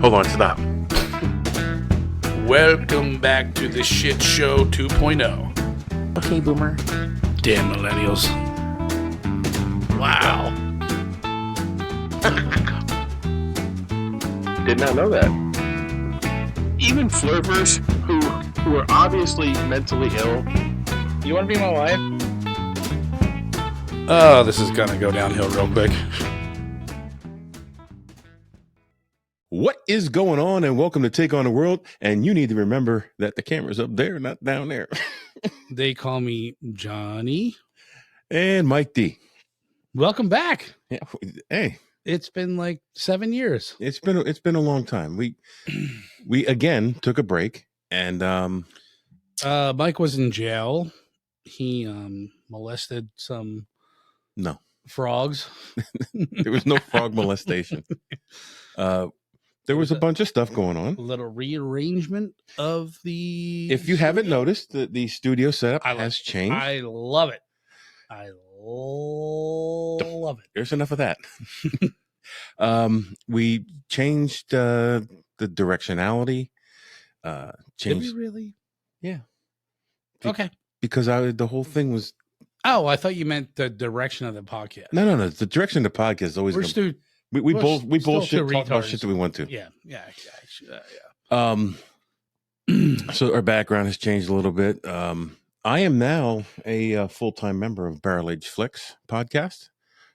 Hold on, stop. Welcome back to the Shit Show 2.0. Okay, boomer. Damn millennials. Wow. Did not know that. Even flirters who are obviously mentally ill. You want to be my wife? Oh, this is gonna go downhill real quick. What is going on? And welcome to Take on the World. And you need to remember that the camera's up there, not down there. They call me Johnny. And Mike D. Welcome back. Yeah, hey, It's been like 7 years. it's been a long time. We again took a break, and Mike was in jail. He molested some no, frogs. there was no frog molestation. There was a bunch of stuff going on. A little rearrangement of the. If you haven't noticed, the studio setup has changed. I love it. I love it. There's enough of that. We changed the directionality. Did we really? Yeah. Okay. Because the whole thing was. Oh, I thought you meant the direction of the podcast. No. The direction of the podcast is always. We're still. We We're bullshit still talk about retards. shit that we want to. Yeah. So our background has changed a little bit. I am now a full-time member of Barrel Age Flicks podcast.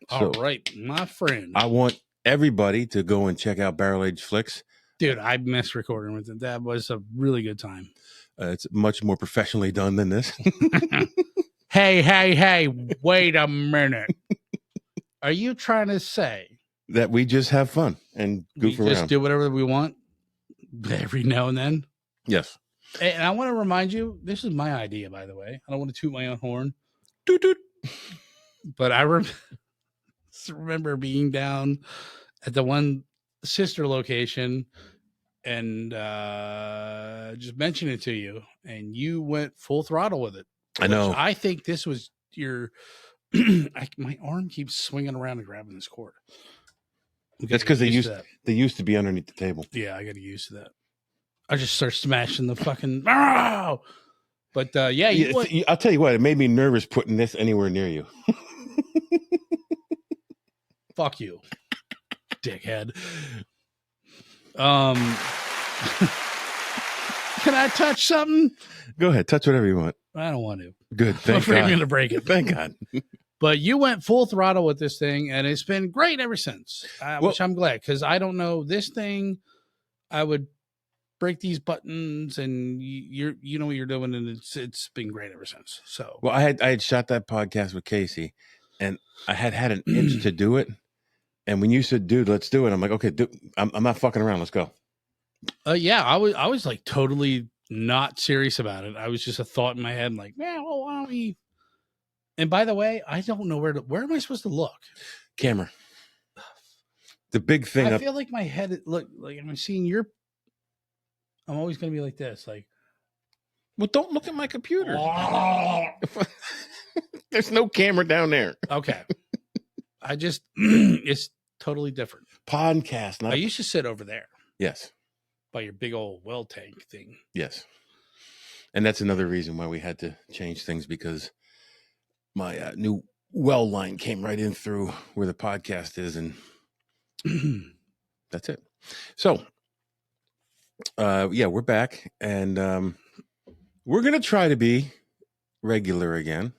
All right, my friend. I want everybody to go and check out Barrel Age Flicks. Dude, I missed recording with it. That was a really good time. It's much more professionally done than this. Hey, wait a minute. Are you trying to say That we just have fun and goof we around. just do whatever we want every now and then? Yes. And I want to remind you, this is my idea, by the way. I don't want to toot my own horn. Doot, doot. But I remember being down at the one sister location and just mentioning it to you, and you went full throttle with it. I know. I think this was your. My arm keeps swinging around and grabbing this cord. That's because they used to be underneath the table. Yeah, I got to get used to that. I just start smashing the fucking. Oh! But yeah, I'll tell you what, it made me nervous putting this anywhere near you. Fuck you, dickhead. Can I touch something? Go ahead, touch whatever you want. I don't want to. Good, I'm thank afraid I'm God. going to break it. Thank God. But you went full throttle with this thing, and it's been great ever since, which I'm glad, because I don't know this thing. I would break these buttons, and you know what you're doing, and it's been great ever since. So, Well, I had shot that podcast with Casey, and I had an itch to do it. And when you said, "Dude, let's do it," I'm like, "Okay, I'm not fucking around. Let's go." yeah, I was like totally not serious about it. I was just a thought in my head, like, man, well, why don't we? And by the way, I don't know where am I supposed to look? Camera. The big thing. I feel like my head look like I'm seeing your. I'm always going to be like this, like. Well, don't look at my computer. There's no camera down there. Okay. I just it's totally different. Podcast. I used to sit over there Yes. by your big old well tank thing. Yes. And that's another reason why we had to change things, because my new well line came right in through where the podcast is, and that's it. So, yeah, we're back, and we're going to try to be regular again.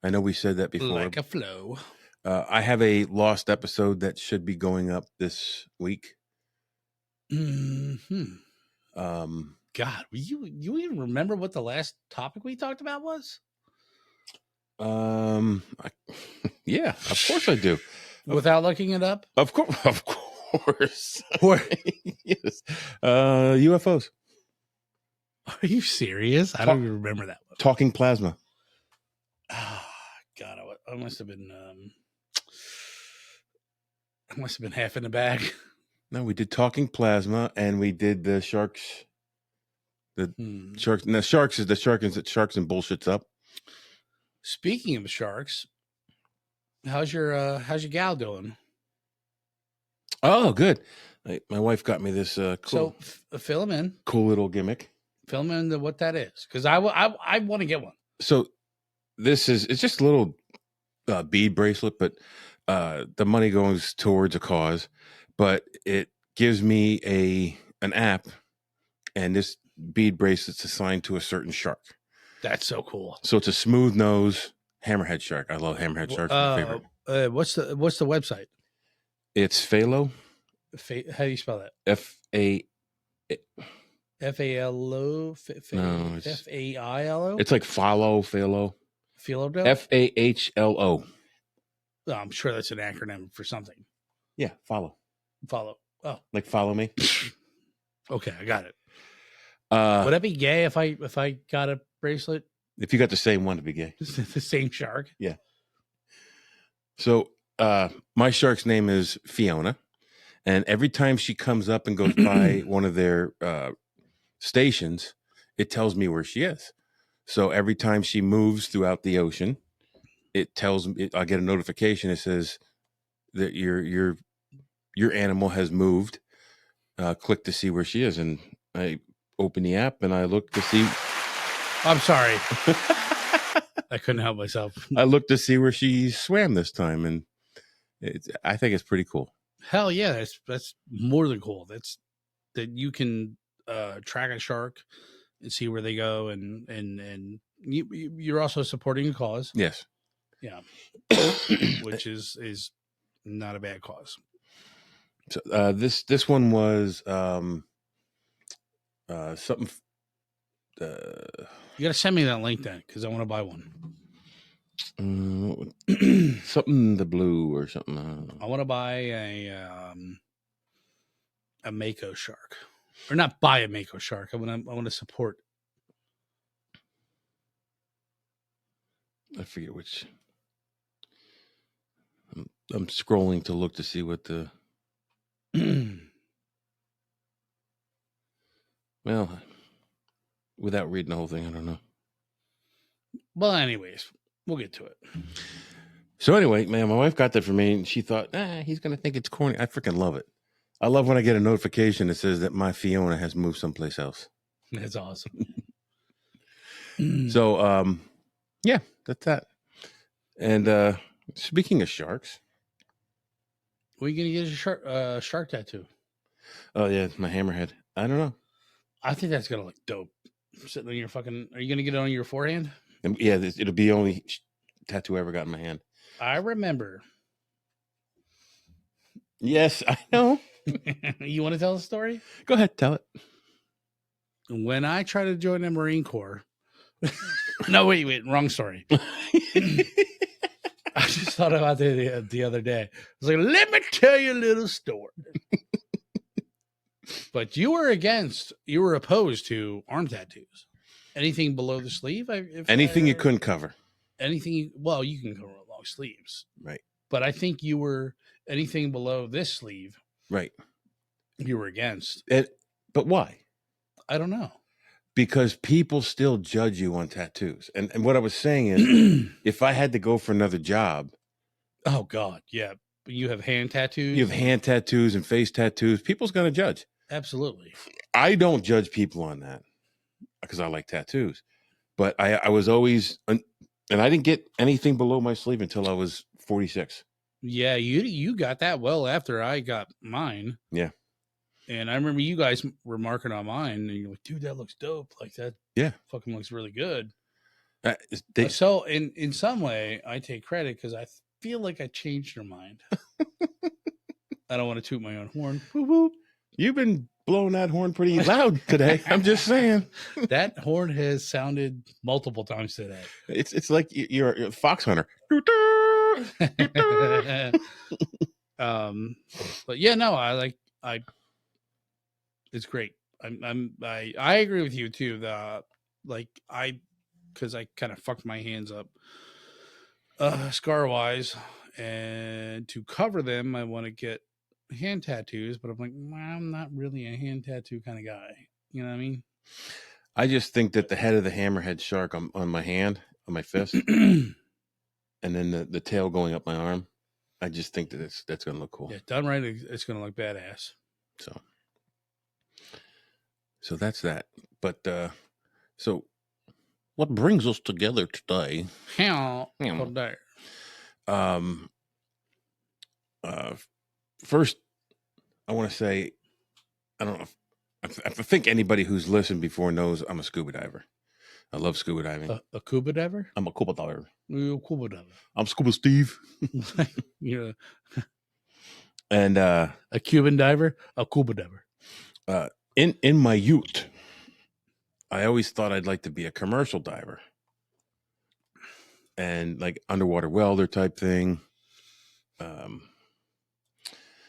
I know we said that before. Like a flow. I have a lost episode that should be going up this week. God, you even remember what the last topic we talked about was? Yeah, of course I do. Without looking it up? Of course. Yes. UFOs. Are you serious? I don't even remember that one. Talking plasma. Ah, God, I must have been half in the bag. No, we did talking plasma, and we did the sharks. The sharks. No, sharks is the sharks and bullshit's up. Speaking of sharks, how's your gal doing? Oh, good. My wife got me this cool, fill them in. cool little gimmick. Fill them in what that is, because I want to get one. So it's just a little bead bracelet, but the money goes towards a cause. But it gives me an app, and this bead bracelet's assigned to a certain shark. That's so cool. So it's a smooth nose hammerhead shark. I love hammerhead sharks. My favorite. What's the website? It's Phalo. How do you spell that? F-A-L-O? No, F-A-I-L-O? It's like Phalo. Philo? F-A-H-L-O. Oh, I'm sure that's an acronym for something. Yeah, follow. Oh. Like follow me. Okay, I got it. Would that be gay if I got a bracelet? If you got the same one, it'd be gay. The same shark? Yeah. So my shark's name is Fiona. And every time she comes up and goes by one of their stations, it tells me where she is. So every time she moves throughout the ocean, it tells me, I get a notification. It says that your animal has moved. Click to see where she is. And I open the app and I look to see. I'm sorry. I couldn't help myself. I looked to see where she swam this time. And I think it's pretty cool. Hell yeah, that's more than cool. That you can track a shark and see where they go, and you're also supporting a cause. Yes, yeah, which is not a bad cause. So this one was something. You got to send me that link then, because I want to buy one. Something the blue or something. I want to buy a mako shark, or not buy a mako shark. I want to support. I forget which. I'm scrolling to look to see what the. Well, without reading the whole thing, I don't know. Well, anyways, we'll get to it. So anyway, man, my wife got that for me, and she thought, he's going to think it's corny. I freaking love it. I love when I get a notification that says that my Fiona has moved someplace else. That's awesome. So, yeah, that's that. And speaking of sharks. Where are you going to get a shark tattoo? Oh, yeah, my hammerhead. I don't know. I think that's going to look dope. Sitting on your fucking... Are you going to get it on your forehand? Yeah, it'll be the only tattoo I ever got in my hand. I remember. Yes, I know. You want to tell the story? Go ahead, tell it. When I tried to join the Marine Corps... No, wait, wrong story. I just thought about it the other day. I was like, let me tell you a little story. But you were opposed to arm tattoos. Anything below the sleeve? Anything you couldn't cover. You can cover long sleeves. Right. But I think you were anything below this sleeve. Right. You were against. But why? I don't know. Because people still judge you on tattoos. And what I was saying is, if I had to go for another job. Oh, God. Yeah. You have hand tattoos? You have hand tattoos and face tattoos. People's going to judge. Absolutely. I don't judge people on that because I like tattoos. But I was always, and I didn't get anything below my sleeve until I was 46. Yeah, you got that well after I got mine. Yeah. And I remember you guys remarking on mine, and you're like, dude, that looks dope. Like, that fucking looks really good. So, in some way, I take credit because I feel like I changed your mind. I don't want to toot my own horn. Whoop, whoop. You've been blowing that horn pretty loud today. I'm just saying. That horn has sounded multiple times today. It's like you're a fox hunter. But yeah, no, it's great. I agree with you too. Because I kind of fucked my hands up scar wise, and to cover them, I want to get hand tattoos, but I'm like, I'm not really a hand tattoo kind of guy. You know what I mean? I just think that the head of the hammerhead shark on my hand, on my fist, and then the tail going up my arm, I just think that that's going to look cool. Yeah, done right, it's going to look badass. So that's that. But so what brings us together today? How Yeah. there. First, I want to say, I don't know. I think anybody who's listened before knows I'm a scuba diver. I love scuba diving. A scuba diver? I'm a scuba diver. You're a scuba diver. I'm Scuba Steve. You're And a Cuban diver, a scuba diver. In my youth, I always thought I'd like to be a commercial diver. And like underwater welder type thing.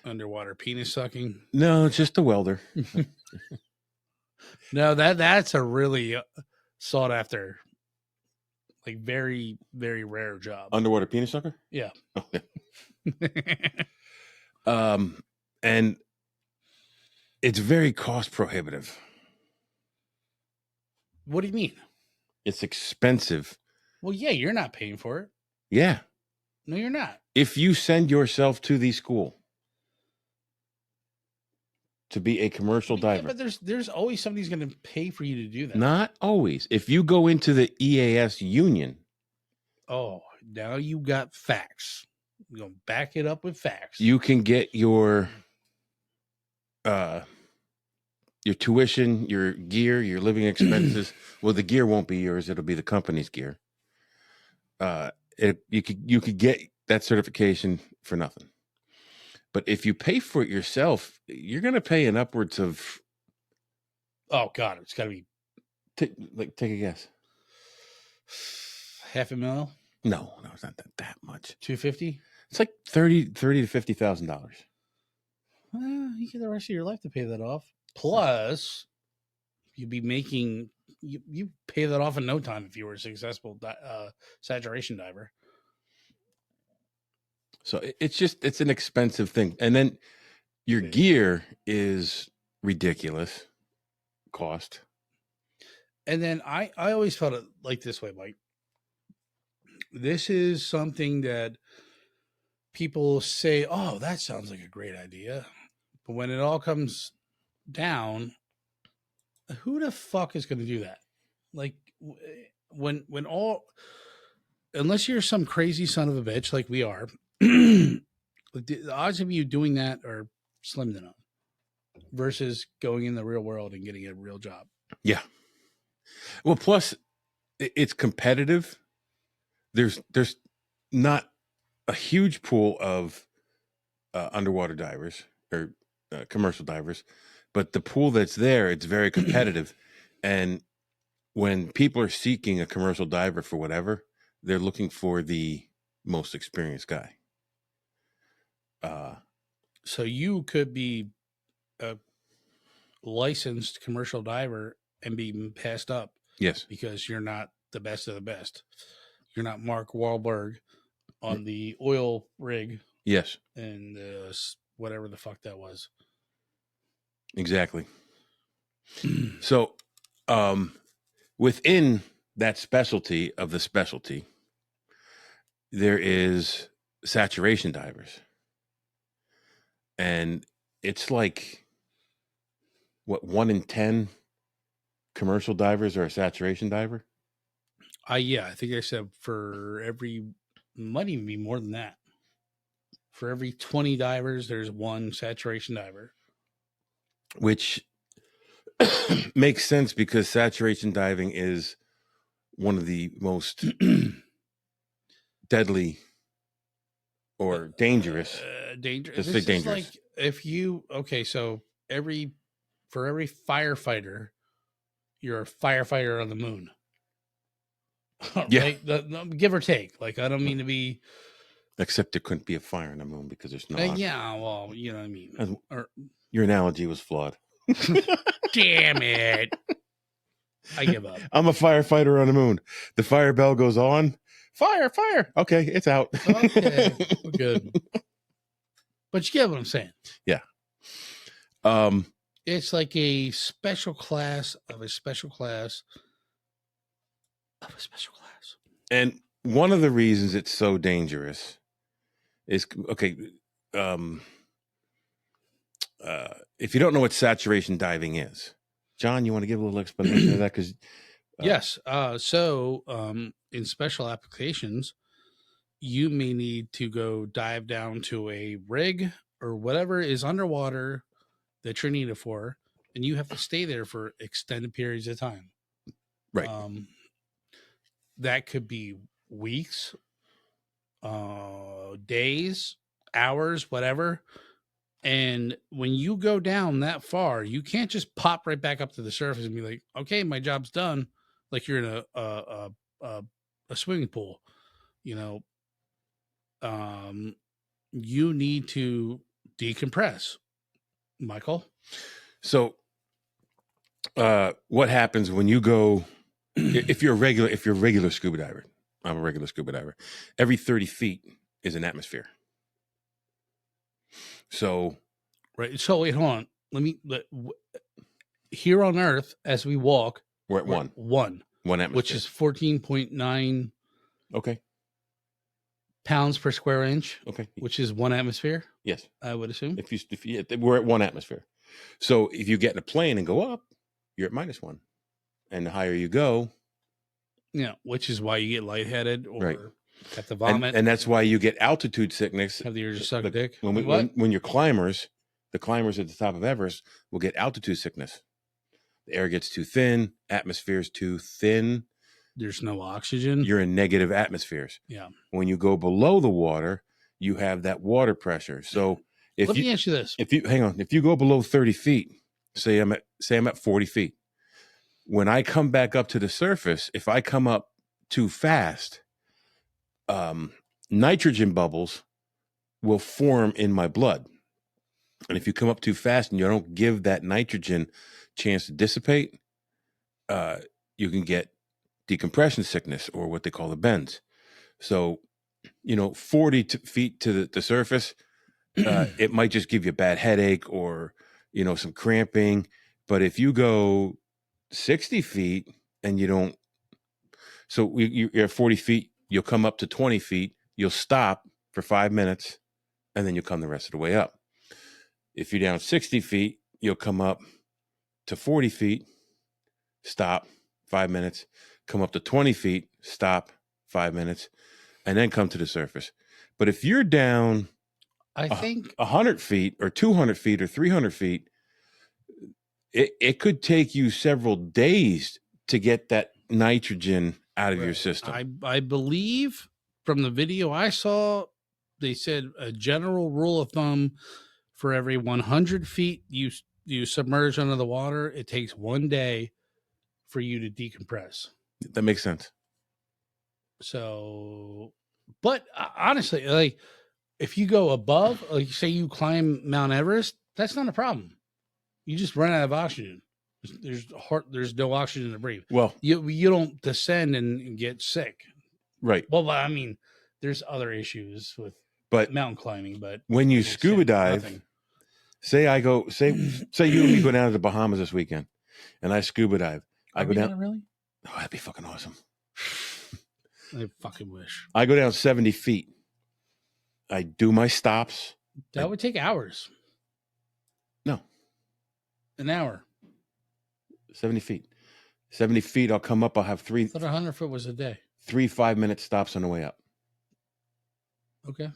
Underwater penis sucking. No, just a welder. No, that's a really sought after, like very, very rare job. Underwater penis sucker? Yeah. And it's very cost prohibitive. What do you mean? It's expensive. Well, yeah, you're not paying for it. Yeah. No, you're not. If you send yourself to the school to be a commercial diver. But there's always somebody's going to pay for you to do that. Not always. If you go into the EAS union. Oh, now you got facts. You're going to back it up with facts. You can get your tuition, your gear, your living expenses. Well, the gear won't be yours. It'll be the company's gear. You could get that certification for nothing. But if you pay for it yourself, you're going to pay an upwards of. Oh God, it's got to be. Take a guess. $500,000? No, it's not that much. $250,000? It's like $30,000 to $50,000. Well, you get the rest of your life to pay that off. Plus, you'd be making you pay that off in no time if you were a successful saturation diver. So it's an expensive thing, and then your gear is ridiculous cost. And then I always felt it like this way, Mike. This is something that people say, "Oh, that sounds like a great idea," but when it all comes down, who the fuck is going to do that? Like when unless you're some crazy son of a bitch like we are, the odds of you doing that are slim to none versus going in the real world and getting a real job. Yeah. Well, plus it's competitive. There's not a huge pool of underwater divers or commercial divers, but the pool that's there, it's very competitive. And when people are seeking a commercial diver for whatever, they're looking for the most experienced guy. So you could be a licensed commercial diver and be passed up. Yes. Because you're not the best of the best. You're not Mark Wahlberg on the oil rig. Yes. And whatever the fuck that was. Exactly. So, within that specialty of the specialty, there is saturation divers. And it's like, what, 1 in 10 commercial divers are a saturation diver? Yeah, I think I said might even be more than that. For every 20 divers, there's one saturation diver. Which makes sense because saturation diving is one of the most deadly or dangerous. Dangerous. Let's say dangerous. Like if you so for every firefighter, you're a firefighter on the moon. Yeah, right? Give or take. Like I don't mean to be. Except there couldn't be a fire on the moon because there's not. Yeah, well, you know what I mean. Your analogy was flawed. Damn it! I give up. I'm a firefighter on the moon. The fire bell goes on. Fire! Okay, it's out. Okay, we're good. But you get what I'm saying. Yeah. It's like a special class of a special class of a special class. And one of the reasons it's so dangerous is if you don't know what saturation diving is, John, you want to give a little explanation of that? Because yes. In special applications, you may need to go dive down to a rig or whatever is underwater that you're needed for, and you have to stay there for extended periods of time. right. That could be weeks, days, hours, whatever. And when you go down that far, you can't just pop right back up to the surface and be like, okay, my job's done. Like you're in a swimming pool, you need to decompress, Michael. So what happens when you go, if you're a regular scuba diver, I'm a regular scuba diver, every 30 feet is an atmosphere. So, right. So wait, hold on. Here on Earth, as we walk, we're at one atmosphere, which is 14.9 okay pounds per square inch. Okay. Which is one atmosphere. Yes, I would assume. We're at one atmosphere. So if you get in a plane and go up, you're at -1, and the higher you go, yeah, which is why you get lightheaded or right. have to vomit, and that's why you get altitude sickness. Have the urge to suck a dick. When you're climbers, the climbers at the top of Everest will get altitude sickness. The air gets too thin, atmosphere's too thin. There's no oxygen. You're in negative atmospheres. Yeah. When you go below the water, you have that water pressure. So let me ask you this: if you go below 30 feet, say I'm at 40 feet, when I come back up to the surface, if I come up too fast, nitrogen bubbles will form in my blood. And if you come up too fast and you don't give that nitrogen chance to dissipate, you can get decompression sickness, or what they call the bends. So, 40 feet to the surface, it might just give you a bad headache or, some cramping. But if you go 60 feet and you don't, so you're at 40 feet, you'll come up to 20 feet, you'll stop for 5 minutes, and then you'll come the rest of the way up. If you're down 60 feet, you'll come up to 40 feet, stop 5 minutes, come up to 20 feet, stop 5 minutes, and then come to the surface. But if you're down, I think 100 feet or 200 feet or 300 feet, it could take you several days to get that nitrogen out of your system. I believe from the video I saw, they said a general rule of thumb for every 100 feet you submerge under the water, it takes 1 day for you to decompress. That makes sense. So, but honestly, like if you go above, like say you climb Mount Everest, that's not a problem. You just run out of oxygen. There's no oxygen to breathe. Well, you don't descend and get sick. Right. Well, I mean, there's other issues with mountain climbing, but when you scuba dive, say you and me go down to the Bahamas this weekend, and I scuba dive. I go down. Really? Oh, that'd be fucking awesome. I fucking wish. I go down 70 feet. I do my stops. That would take hours. No. An hour. 70 feet. 70 feet, I'll come up. I'll have three. I thought 100 foot was a day. 3 5-minute stops on the way up. Okay.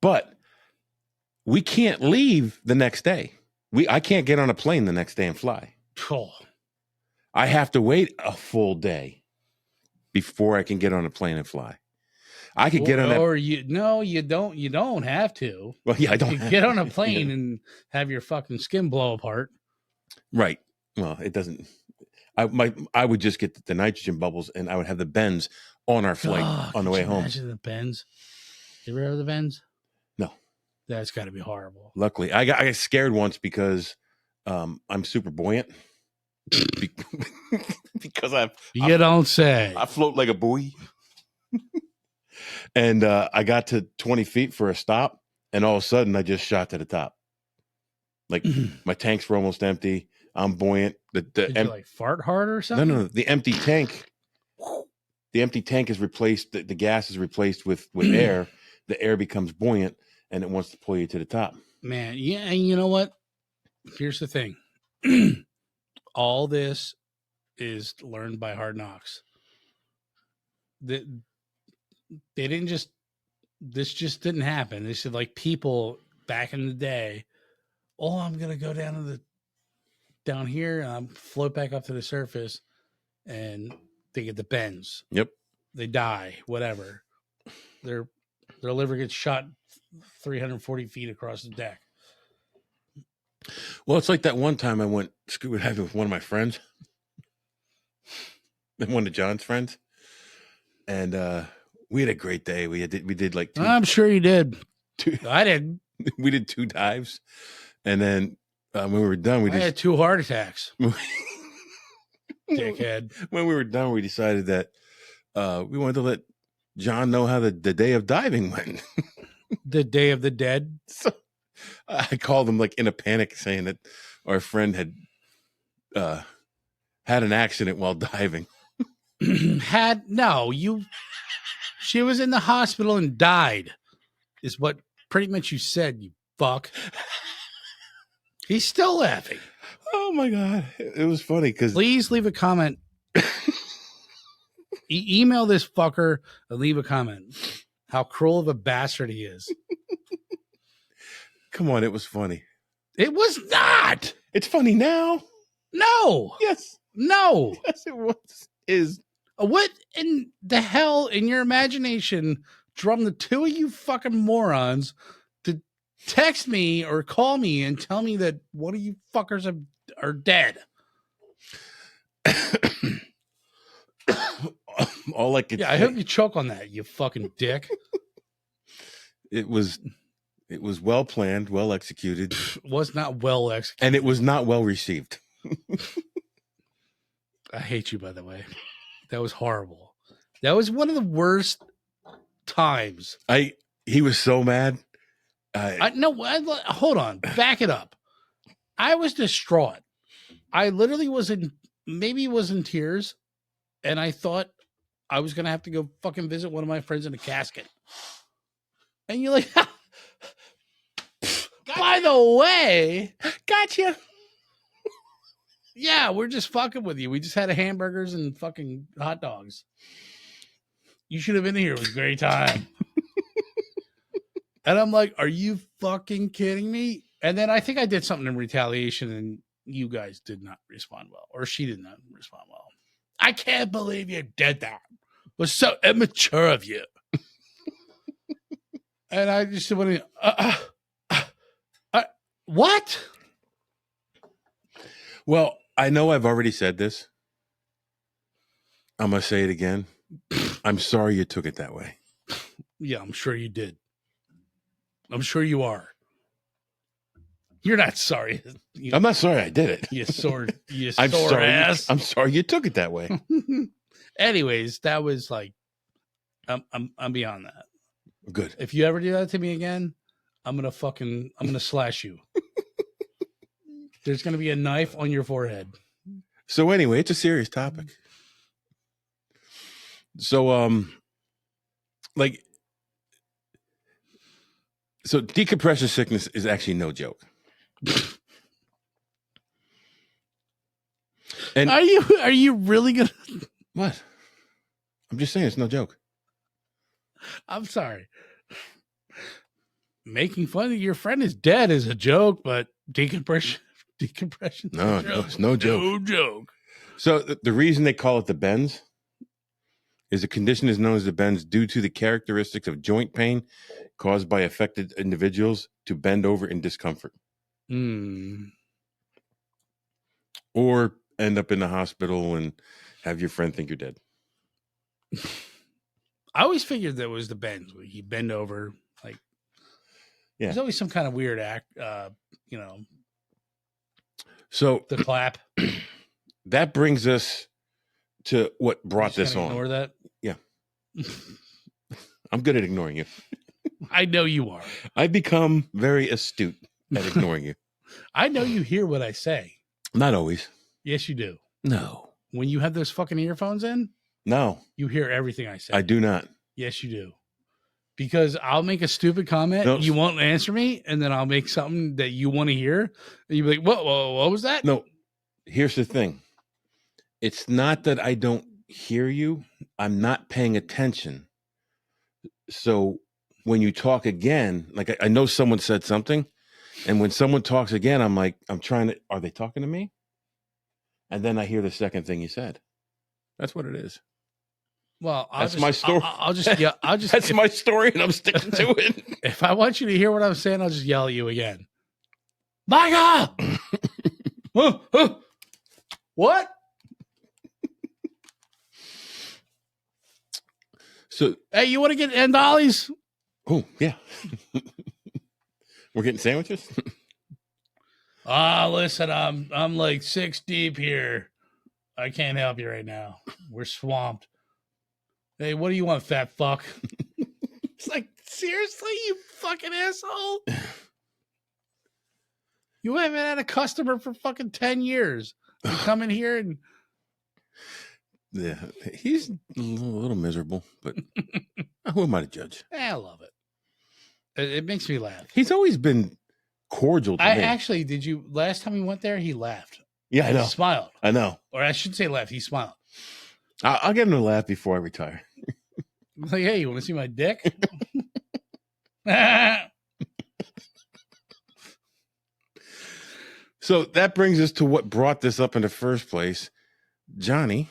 But we can't leave the next day. I can't get on a plane the next day and fly. Oh. I have to wait a full day before I can get on a plane and fly. I could get on that. Or you don't. You don't have to. Well, yeah, I don't. You get on a plane and have your fucking skin blow apart. Right. Well, it doesn't. I would just get the nitrogen bubbles, and I would have the bends on our flight on the way home. Imagine the bends. You ever heard of the bends? No. That's got to be horrible. Luckily, I got scared once because I'm super buoyant. Because you don't say. I float like a buoy. And I got to 20 feet for a stop, and all of a sudden I just shot to the top. Like my tanks were almost empty. I'm buoyant. Did you like fart hard or something? No. The empty tank is replaced. The gas is replaced with air. The air becomes buoyant, and it wants to pull you to the top. Man, yeah, and you know what? Here's the thing. All this is learned by hard knocks. They didn't just, this just didn't happen. They said, like, people back in the day, oh, I'm going to go down here and I'm float back up to the surface, and they get the bends. Yep. They die, whatever. Their liver gets shot 340 feet across the deck. Well, it's like that one time I went scuba diving with one of my friends, one of John's friends, and we had a great day. We did like two. I'm sure you did. Two, I did. we did 2 dives, and then when we were done, I had 2 heart attacks. Dickhead. When we were done, we decided that we wanted to let John know how the day of diving went. The Day of the Dead. So I called him like in a panic, saying that our friend had an accident while diving. She was in the hospital and died, is what pretty much you said, you fuck. He's still laughing. Oh my God. It was funny because please leave a comment. Email this fucker and leave a comment. How cruel of a bastard he is. Come on, it was funny. It was not. It's funny now. No. Yes. No. Yes, it was. Is. What in the hell in your imagination drummed the 2 of you fucking morons to text me or call me and tell me that one of you fuckers are dead? All I could I hope you choke on that, you fucking dick. It was well planned, well executed. Was not well executed. And it was not well received. I hate you, by the way. That was horrible. That was one of the worst times. He was so mad. Hold on. Back it up. I was distraught. I literally was in tears, and I thought I was going to have to go fucking visit one of my friends in a casket. And you're like, by the way, gotcha. Yeah, we're just fucking with you. We just had hamburgers and fucking hot dogs. You should have been here. It was a great time. And I'm like, are you fucking kidding me? And then I think I did something in retaliation, and you guys did not respond well. Or she did not respond well. I can't believe you did that. It was so immature of you. And I just went, what? Well, I know I've already said this. I'm going to say it again. I'm sorry you took it that way. Yeah, I'm sure you did. I'm sure you are. You're not sorry. I'm not sorry I did it. You sore I'm sorry, ass. I'm sorry you took it that way. Anyways, that was like, I'm beyond that. Good. If you ever do that to me again, I'm gonna slash you. There's gonna be a knife on your forehead. So anyway, it's a serious topic. So so decompression sickness is actually no joke. And are you really gonna? What? I'm just saying it's no joke. I'm sorry. Making fun of your friend is dead is a joke, but decompression. No, it's no joke. No joke. So the reason they call it the bends is the condition is known as the bends due to the characteristics of joint pain caused by affected individuals to bend over in discomfort. Or end up in the hospital and have your friend think you're dead. I always figured that was the bends where you bend over, like, yeah. There's always some kind of weird act, So the clap. That brings us to what brought this on. Ignore that. Yeah. I'm good at ignoring you. I know you are. I become very astute at ignoring you. I know you hear what I say. Not always. Yes, you do. No. When you have those fucking earphones in? No. You hear everything I say. I do not. Yes, you do. because I'll make a stupid comment. No. You won't answer me, and then I'll make something that you want to hear. And you'll be like, what was that? No, here's the thing. It's not that I don't hear you. I'm not paying attention. So when you talk again, like I know someone said something, and when someone talks again, I'm like, are they talking to me? And then I hear the second thing you said. That's what it is. Well, that's my story. I'll just yeah. I'll just. That's my story, and I'm sticking to it. If I want you to hear what I'm saying, I'll just yell at you again. Michael! What? So, hey, you want to get end ollies? Oh, yeah. We're getting sandwiches? Listen, I'm like 6 deep here. I can't help you right now. We're swamped. Hey, what do you want, fat fuck? It's like, seriously, you fucking asshole? You haven't had a customer for fucking 10 years. You come in here and... Yeah, he's a little miserable, but who am I to judge? I love it. It makes me laugh. He's always been cordial to me. Actually, last time we went there, he laughed. Yeah, I know. He smiled. I know. Or I should say laughed. He smiled. I'll get him to laugh before I retire. Like, hey, you want to see my dick? So that brings us to what brought this up in the first place. Johnny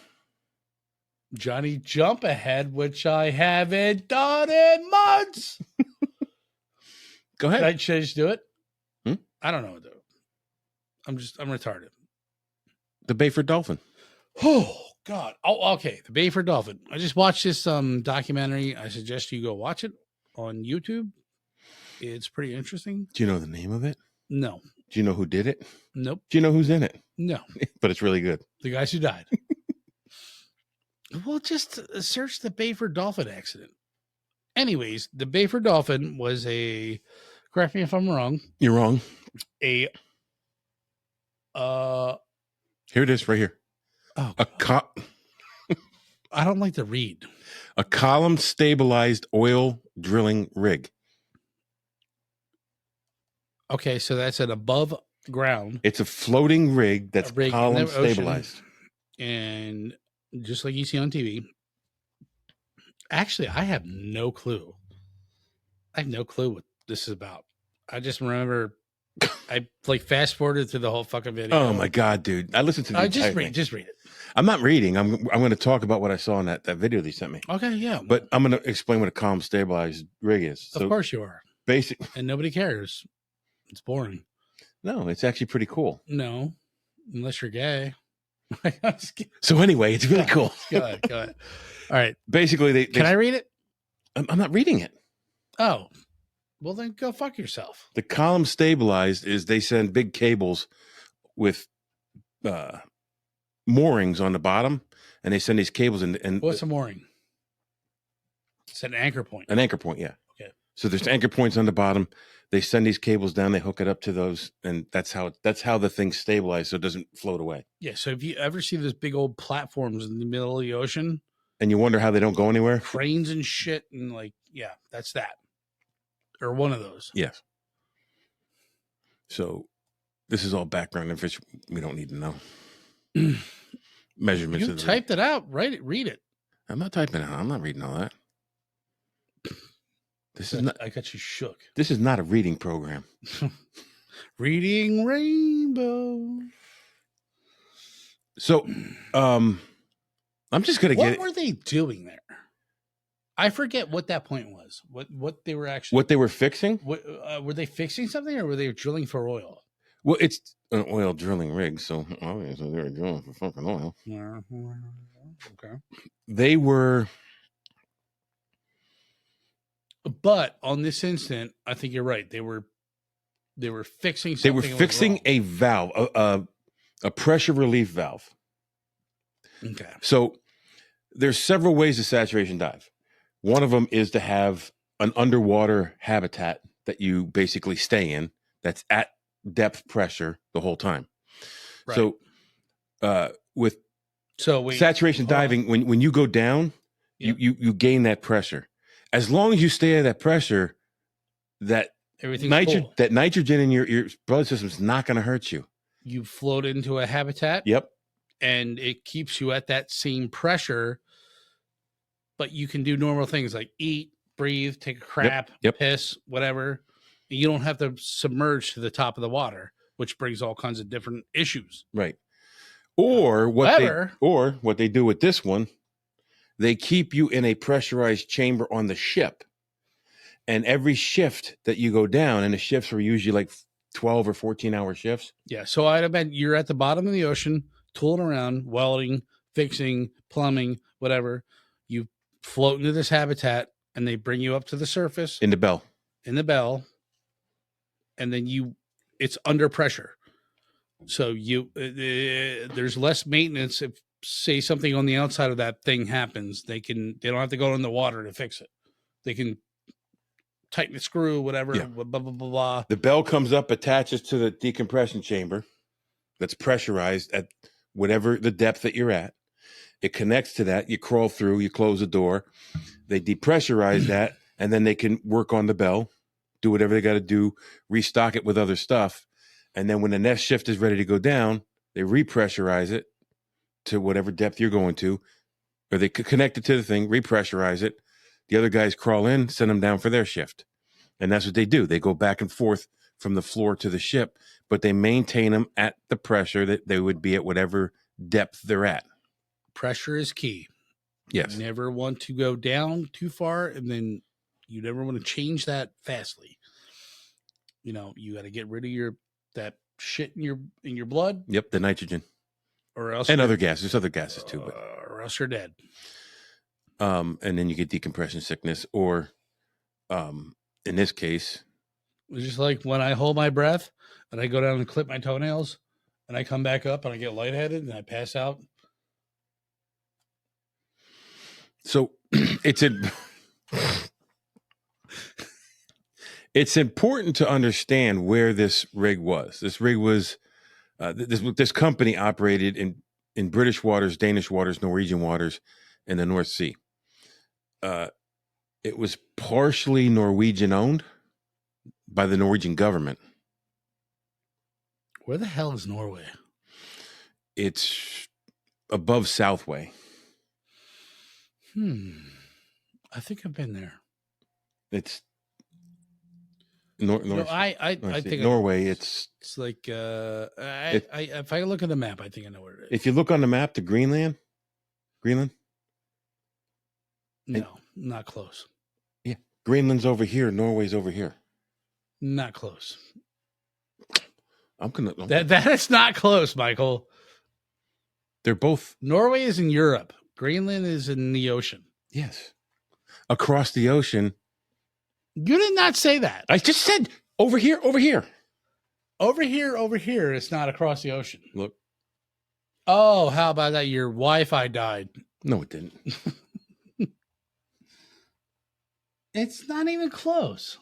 Jump Ahead, which I haven't done in months. Go ahead. Should I just do it? Hmm? I don't know what to do. I'm retarded. The Byford Dolphin. Oh, God. Oh, okay. The Byford Dolphin. I just watched this documentary. I suggest you go watch it on YouTube. It's pretty interesting. Do you know the name of it? No. Do you know who did it? Nope. Do you know who's in it? No. But it's really good. The guys who died. Well, just search the Byford Dolphin accident. Anyways, the Byford Dolphin was correct me if I'm wrong. You're wrong. Here it is right here. Oh, I don't like to read. A column stabilized oil drilling rig. Okay, so that's an above ground. It's a floating rig that's column stabilized. And just like you see on TV. Actually, I have no clue. I have no clue what this is about. I just remember I fast forwarded through the whole fucking video. Oh my God, dude. I listened to the just read it. I'm not reading. I'm going to talk about what I saw in that video they sent me. Okay, yeah. But I'm going to explain what a column stabilized rig is. Of course you are. Basic. And nobody cares. It's boring. No, it's actually pretty cool. No, unless you're gay. So anyway, it's really cool. Go ahead. All right. Basically, Can I read it? I'm not reading it. Oh, well then go fuck yourself. The column stabilized is they send big cables with moorings on the bottom, and they send these cables in. And what's a mooring? It's an anchor point. An anchor point, yeah. Okay. So there's anchor points on the bottom. They send these cables down. They hook it up to those, and that's how the thing's stabilized, so it doesn't float away. Yeah. So if you ever see those big old platforms in the middle of the ocean, and you wonder how they don't go anywhere, cranes and shit, and that's that, or one of those. Yes. So this is all background information we don't need to know. Measurements. You typed it out, right? Read it. I'm not typing it out. I'm not reading all that. I got you shook. This is not a reading program. Reading Rainbow. So, I'm just gonna What were they doing there? I forget what that point was. What they were actually. What they were fixing? Were they fixing something, or were they drilling for oil? Well, it's an oil drilling rig, so obviously they were drilling for fucking oil. Okay. They were. But on this instant, I think you're right. They were fixing something. They were fixing a valve, a pressure relief valve. Okay. So there's several ways to saturation dive. One of them is to have an underwater habitat that you basically stay in that's at depth pressure the whole time. Right. So with saturation diving, when you go down, you gain that pressure. as long as you stay at that pressure, that Everything's that nitrogen in your blood system is not going to hurt you. You float into a habitat. Yep. And it keeps you at that same pressure, but you can do normal things like eat, breathe, take a crap, piss, whatever. You don't have to submerge to the top of the water, which brings all kinds of different issues. Right. Or what they do with this one, they keep you in a pressurized chamber on the ship. And every shift that you go down, and the shifts were usually like 12 or 14-hour shifts. Yeah. So I'd imagine you're at the bottom of the ocean, tooling around, welding, fixing, plumbing, whatever. You float into this habitat, and they bring you up to the surface. In the bell. And then it's under pressure. So there's less maintenance. If, say, something on the outside of that thing happens, they don't have to go in the water to fix it. They can tighten the screw, whatever, blah, blah, blah, blah. The bell comes up, attaches to the decompression chamber that's pressurized at whatever the depth that you're at. It connects to that. You crawl through, you close the door. They depressurize that, and then they can work on the bell, do whatever they got to do, restock it with other stuff. And then when the next shift is ready to go down, they repressurize it to whatever depth you're going to, or they connect it to the thing, repressurize it. The other guys crawl in, send them down for their shift. And that's what they do. They go back and forth from the floor to the ship, but they maintain them at the pressure that they would be at whatever depth they're at. Pressure is key. Yes. You never want to go down too far, and then you never want to change that fastly. You got to get rid of that shit in your blood. Yep, the nitrogen. Or else, and other gases. There's other gases too, but or else you're dead. And then you get decompression sickness, or in this case, it's just like when I hold my breath and I go down and clip my toenails, and I come back up and I get lightheaded and I pass out. So it's important to understand where this rig was. This rig was this company operated in British waters, Danish waters, Norwegian waters, and the North Sea. It was partially Norwegian owned by the Norwegian government. Where the hell is Norway? It's above Southway. I think I've been there. It's I think Norway. It's like if I look at the map, I think I know where it is. If you look on the map to Greenland. No, not close. Yeah, Greenland's over here. Norway's over here. Not close. That is not close, Michael. They're both. Norway is in Europe. Greenland is in the ocean. Yes, across the ocean. You did not say that. I just said over here, over here. Over here, over here. It's not across the ocean. Look. Oh, how about that? Your Wi-Fi died. No, it didn't. It's not even close.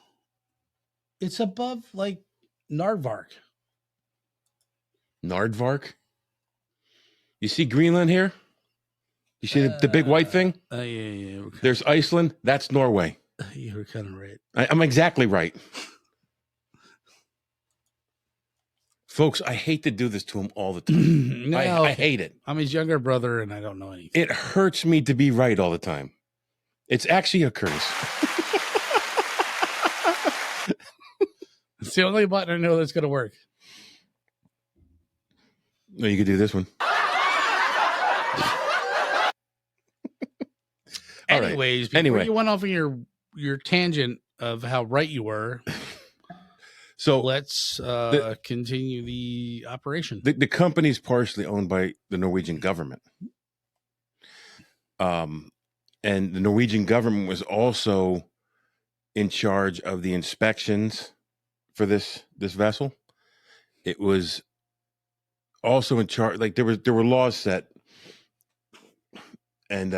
It's above, like, Nardvark. Nardvark? You see Greenland here? You see the big white thing? Yeah. There's Iceland. That's Norway. You were kind of right. I'm exactly right. Folks, I hate to do this to him all the time. I hate it. I'm his younger brother, and I don't know anything. It hurts me to be right all the time. It's actually a curse. It's the only button I know that's going to work. No, you could do this one. Anyways, before you went off on your tangent of how right you were, so let's continue the operation. The company's partially owned by the Norwegian government. And the Norwegian government was also in charge of the inspections for this vessel. It was also in charge, like there were laws set and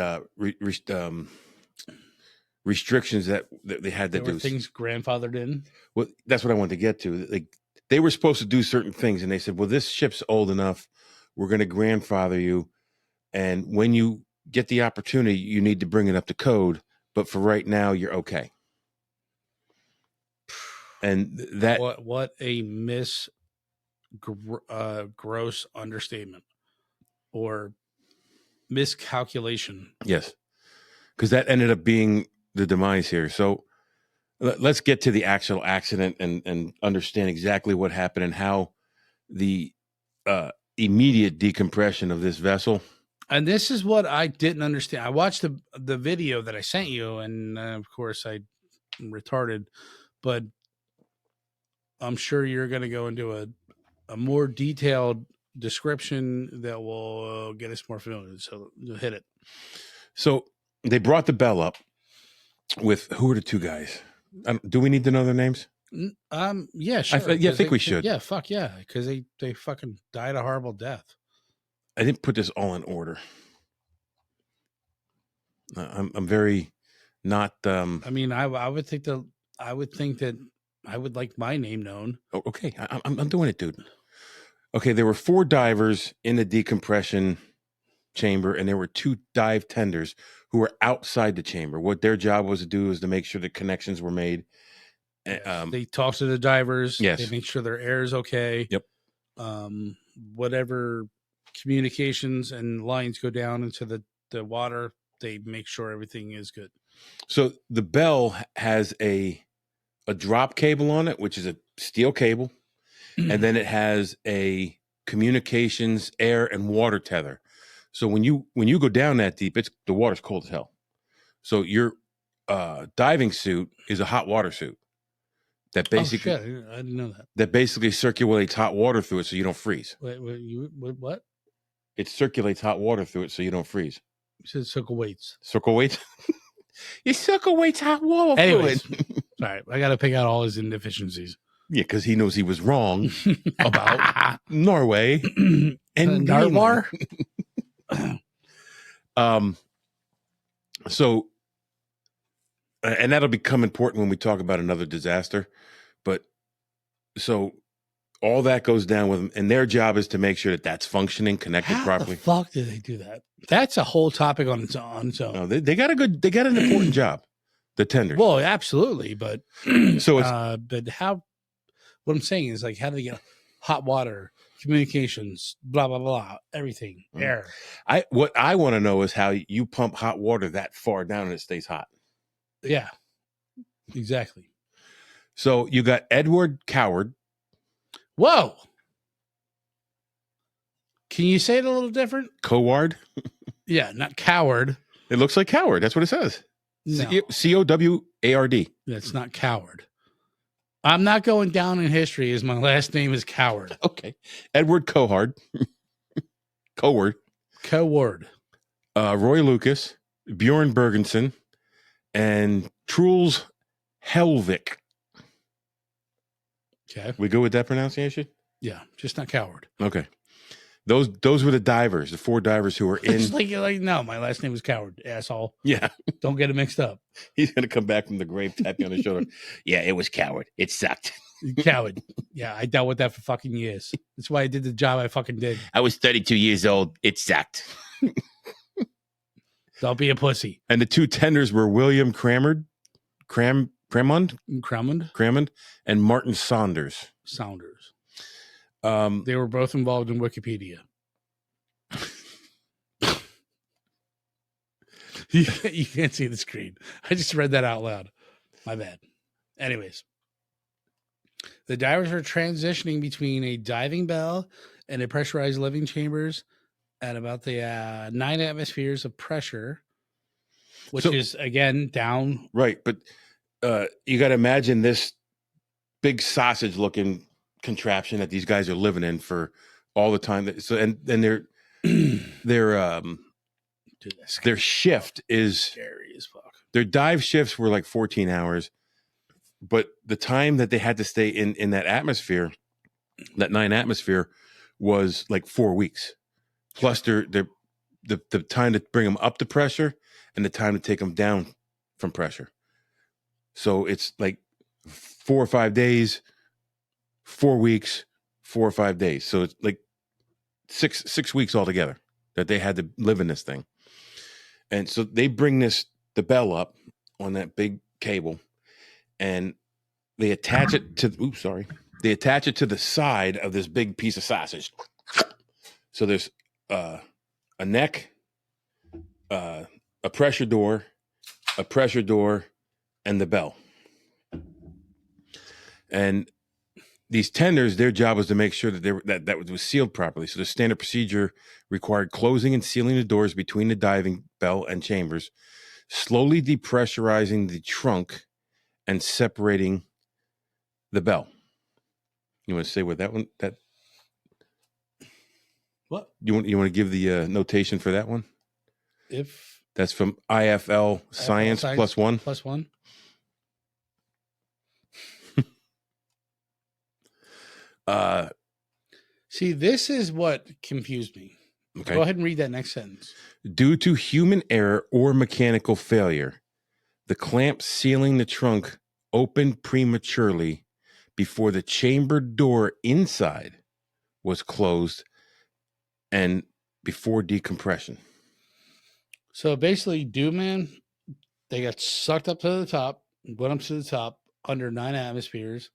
restrictions that they had to do. Things grandfathered in. Well, that's what I wanted to get to. Like they were supposed to do certain things, and they said, "Well, this ship's old enough. We're going to grandfather you, and when you get the opportunity, you need to bring it up to code but for right now, you're okay. And that what a gross understatement or miscalculation. yes, because that ended up being the demise here. So let's get to the actual accident and understand exactly what happened and how the immediate decompression of this vessel. And this is what I didn't understand. I watched the video that I sent you, and of course I'm retarded, but I'm sure you're going to go into a more detailed description that will get us more familiar. So hit it. So they brought the bell up with, who are the two guys? Do we need to know their names? Yeah, sure. I think we should. Yeah, fuck yeah, because they fucking died a horrible death. I didn't put this all in order. I'm very not. I mean, I would think that I would like my name known. Oh, okay, I'm doing it, dude. Okay, there were 4 divers in the decompression chamber, and there were 2 dive tenders who were outside the chamber. What their job was to do is to make sure the connections were made. They talk to the divers. Yes. They make sure their air is okay. Yep. Whatever communications and lines go down into the water, they make sure everything is good. So the bell has a drop cable on it, which is a steel cable, and then it has a communications, air, and water tether. So when you go down that deep, the water's cold as hell. So your diving suit is a hot water suit that basically I didn't know that. That basically circulates hot water through it so you don't freeze. Wait, what? It circulates hot water through it so you don't freeze. You said circle weights. Circle weights? It circulates hot water Anyways, fluid. Sorry, I got to pick out all his inefficiencies. Yeah, because he knows he was wrong about Norway and Narvar. So, and that'll become important when we talk about another disaster. But so all that goes down with them, and their job is to make sure that that's functioning, connected properly. How the fuck did they do that? That's a whole topic on its own. No, they got an important job. The tenders. Well, absolutely, but so it's but how? What I'm saying is, like, how do they get hot water, communications, blah blah blah, everything, air? What I want to know is how you pump hot water that far down and it stays hot. Yeah, exactly. So you got Edward Coward. Whoa. Can you say it a little different? Coward? Yeah, not coward. It looks like coward. That's what it says. No. Coward. That's not coward. I'm not going down in history as my last name is Coward. Okay. Edward Coward. Coward. Roy Lucas, Bjorn Bergensen, and Truls Helvik. Okay. We go with that pronunciation? Yeah, just not coward. Okay. Those were the divers, the 4 divers who were in. It's like no, my last name is Coward, asshole. Yeah. Don't get it mixed up. He's going to come back from the grave, tap you on the shoulder. Yeah, it was Coward. It sucked. Coward. Yeah, I dealt with that for fucking years. That's why I did the job I fucking did. I was 32 years old. It sucked. Don't be a pussy. And the 2 tenders were William Cramond, and Martin Saunders. They were both involved in Wikipedia. You can't see the screen. I just read that out loud. My bad. Anyways, the divers were transitioning between a diving bell and a pressurized living chambers at about the 9 atmospheres of pressure, which is, again, down. Right, but you got to imagine this big sausage-looking contraption that these guys are living in for all the time. So and their shift is scary as fuck. Their dive shifts were like 14 hours, but the time that they had to stay in that atmosphere, that 9 atmosphere, was like 4 weeks. Plus the time to bring them up to pressure and the time to take them down from pressure. So it's like 4 or 5 days, 4 weeks, 4 or 5 days. So it's like six weeks altogether that they had to live in this thing. And so they bring the bell up, on that big cable, and they attach it to. Oops, sorry. They attach it to the side of this big piece of sausage. So there's a neck, a pressure door, and the bell. And these tenders, their job was to make sure that that was sealed properly. So the standard procedure required closing and sealing the doors between the diving bell and chambers, slowly depressurizing the trunk, and separating the bell. You want to say what that one? What you want to give the notation for that one? If that's from IFL Science +1. +1. See, this is what confused me. Okay. Go ahead and read that next sentence. Due to human error or mechanical failure, the clamp sealing the trunk opened prematurely before the chamber door inside was closed and before decompression. So basically, man, they got sucked up to the top, went up to the top under 9 atmospheres,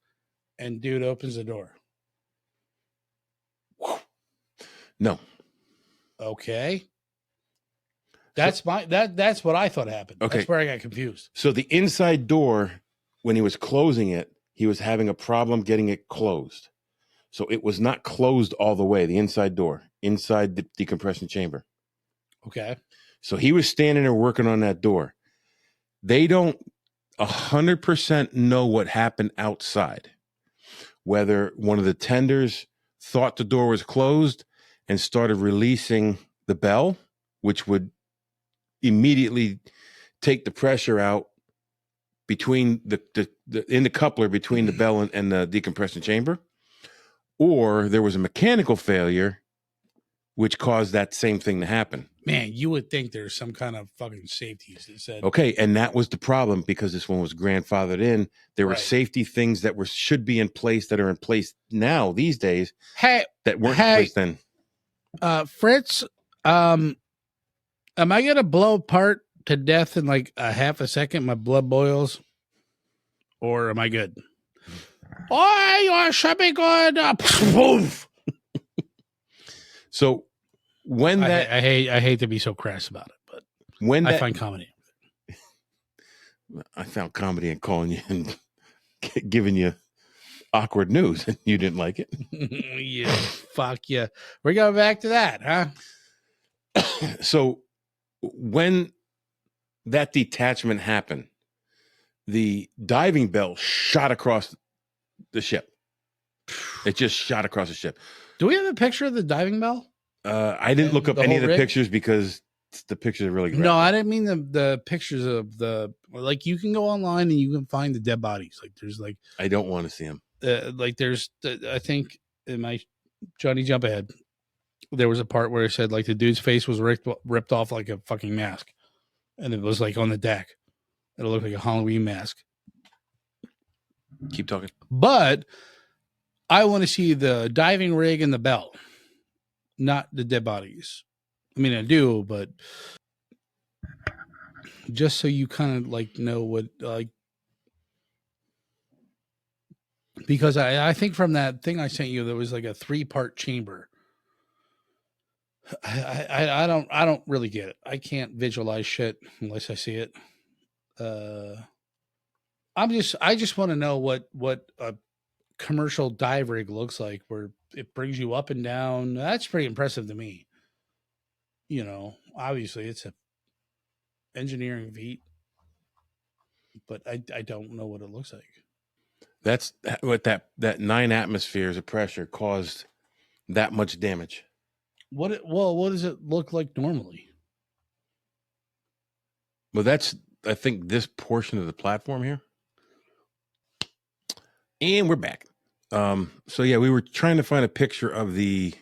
and dude opens the door. No. Okay. That's that's what I thought happened. Okay. That's where I got confused. So the inside door, when he was closing it, he was having a problem getting it closed. So it was not closed all the way, the inside door, inside the decompression chamber. Okay. So he was standing there working on that door. They don't 100% know what happened outside. Whether one of the tenders thought the door was closed and started releasing the bell, which would immediately take the pressure out between in the coupler between the bell and the decompression chamber, or there was a mechanical failure which caused that same thing to happen. Man, you would think there's some kind of fucking safeties that said. Okay, and that was the problem because this one was grandfathered in. There were safety things that should be in place that are in place now these days. That weren't in place then. Fritz, am I gonna blow apart to death in like a half a second? My blood boils, or am I good? Oh, you should be good. So when that I hate to be so crass about it, but when I find comedy, I found comedy in calling you and giving you awkward news, and you didn't like it. Yeah, fuck yeah. We're going back to that, huh? So when that detachment happened, the diving bell shot across the ship. It just shot across the ship. Do we have a picture of the diving bell? I didn't look up any of the pictures because the pictures are really graphic. No, I didn't mean the pictures of the, like, you can go online and you can find the dead bodies. Like there's like, I don't want to see them. Like there's, I think in my Johnny Jump Ahead, there was a part where it said like the dude's face was ripped off like a fucking mask. And it was like on the deck. It looked like a Halloween mask. Keep talking. But I want to see the diving rig and the bell, not the dead bodies. I mean, I do, but just so you kind of like know what, like, because I think from that thing I sent you, there was like a 3-part chamber. I don't really get it. I can't visualize shit unless I see it. I just want to know what a commercial dive rig looks like, where it brings you up and down. That's pretty impressive to me. You know, obviously it's a engineering feat, but I don't know what it looks like. That's what that 9 atmospheres of pressure caused that much damage. What does it look like normally? Well, that's, I think, this portion of the platform here. And we're back. So yeah, we were trying to find a picture of the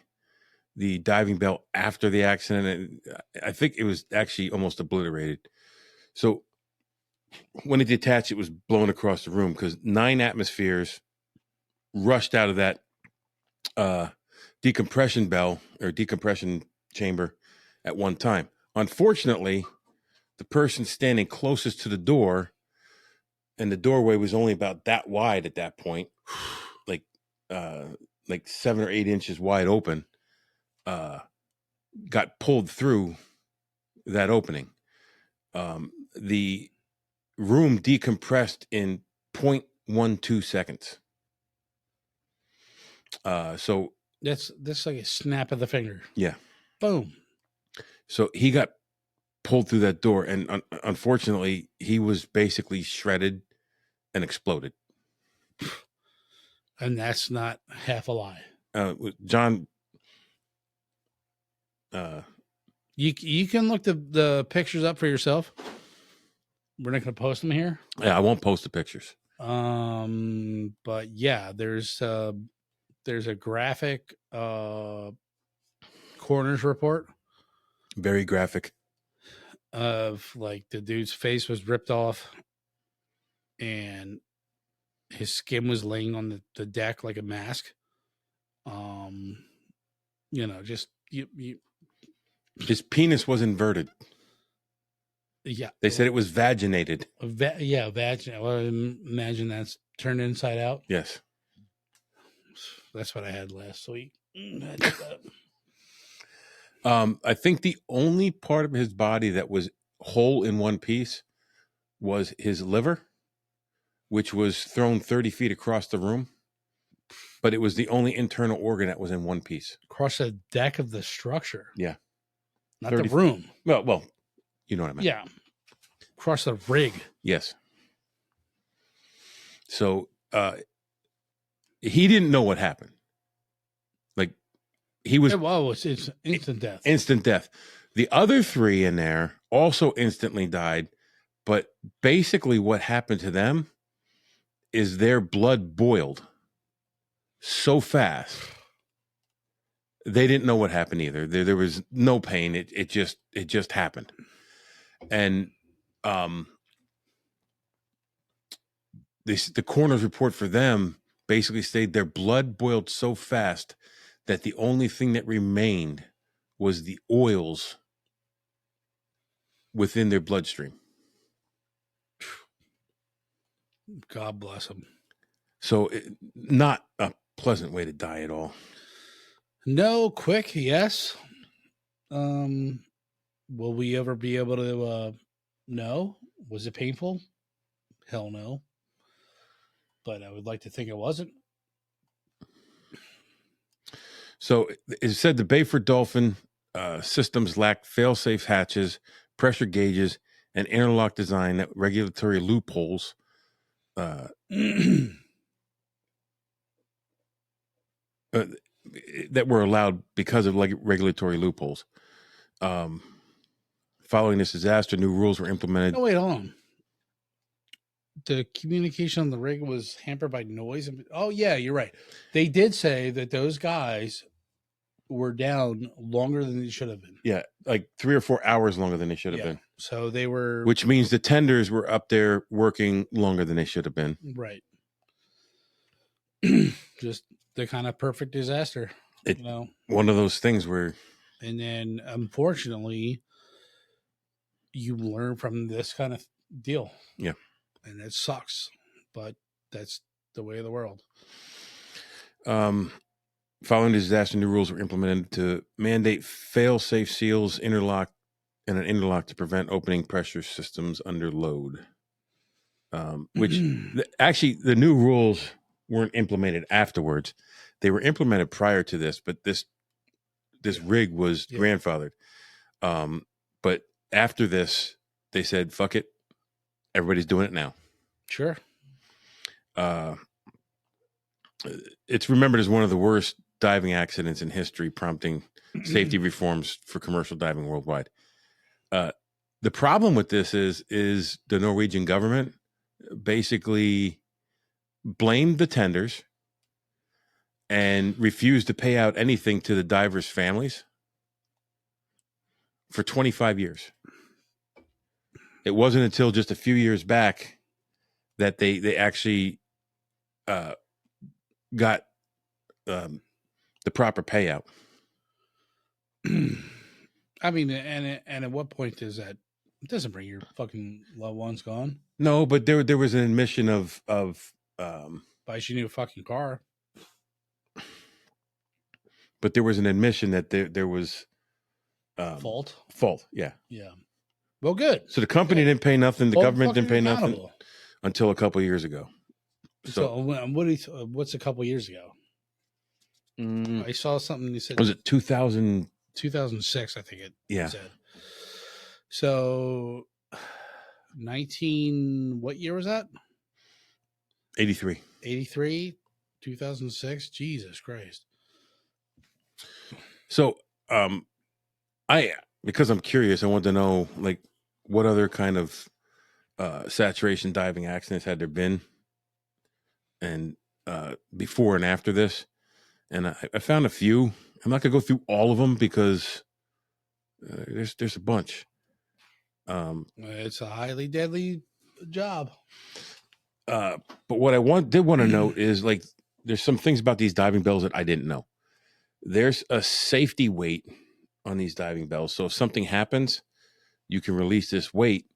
diving bell after the accident. I think it was actually almost obliterated. So when it detached, it was blown across the room because 9 atmospheres rushed out of that decompression bell or decompression chamber at one time. Unfortunately, the person standing closest to the door and the doorway was only about that wide at that point, like 7 or 8 inches wide open, got pulled through that opening. The room decompressed in 0.12 seconds. So that's like a snap of the finger. Yeah. Boom. So he got pulled through that door, and unfortunately, he was basically shredded and exploded. And that's not half a lie. John, you can look the pictures up for yourself. We're not going to post them here. Yeah, I won't post the pictures. But yeah, there's a graphic coroner's report. Very graphic. Of like the dude's face was ripped off and his skin was laying on the deck like a mask. Just you his penis was inverted. Yeah. They said it was vaginated. Vaginal. Well, imagine that's turned inside out. Yes. That's what I had last week. I think the only part of his body that was whole in one piece was his liver, which was thrown 30 feet across the room. But it was the only internal organ that was in one piece. Across the deck of the structure. Yeah. Not the room. Well, you know what I mean. Yeah. Across the rig. Yes. So he didn't know what happened. Like he was. Well, it's instant death. Instant death. The other 3 in there also instantly died. But basically what happened to them is their blood boiled so fast. They didn't know what happened either. There was no pain. It just happened. And the coroner's report for them basically stated their blood boiled so fast that the only thing that remained was the oils within their bloodstream. God bless them. So not a pleasant way to die at all. No, quick, yes. Will we ever be able to know? Was it painful? Hell no. But I would like to think it wasn't. So it said the Byford Dolphin systems lacked fail-safe hatches, pressure gauges, and interlock design that regulatory loopholes that were allowed because of regulatory loopholes. Following this disaster, new rules were implemented. No, wait, hold on. The communication on the rig was hampered by noise. Oh, yeah, you're right. They did say that those guys were down longer than they should have been. Yeah, like 3 or 4 hours longer than they should have been. So they were... Which means the tenders were up there working longer than they should have been. Right. Just the kind of perfect disaster. One of those things where... And then, unfortunately, you learn from this kind of deal. Yeah. And it sucks, but that's the way of the world. Following the disaster, new rules were implemented to mandate fail-safe seals, interlock, and an interlock to prevent opening pressure systems under load. Which actually, the new rules weren't implemented afterwards. They were implemented prior to this, but this rig was grandfathered. But after this, they said, "Fuck it, everybody's doing it now." Sure. It's remembered as one of the worst diving accidents in history, prompting safety reforms for commercial diving worldwide. The problem with this is the Norwegian government basically blamed the tenders and refused to pay out anything to the divers' families for 25 years. It wasn't until just a few years back that they actually got the proper payout. I mean, and at what point does that It doesn't bring your fucking loved ones gone. No, but there was an admission of Buys you a new fucking car. but there was an admission that there was Fault. Yeah. Yeah. Well, good. So the company didn't pay nothing. The Hold government didn't pay nothing accountable. until a couple of years ago. So what's a couple years ago? I saw something you said. Was it 2000? 2006, I think it Yeah. said. So 19, what year was that? 83. 83, 2006. Jesus Christ. So because I'm curious, I want to know like what other kind of saturation diving accidents had there been, and before and after this. And I found a few. I'm not gonna go through all of them because there's a bunch. It's a highly deadly job. But what I did want to know is like there's some things about these diving bells that I didn't know. There's a safety weight on these diving bells, so if something happens, you can release this weight,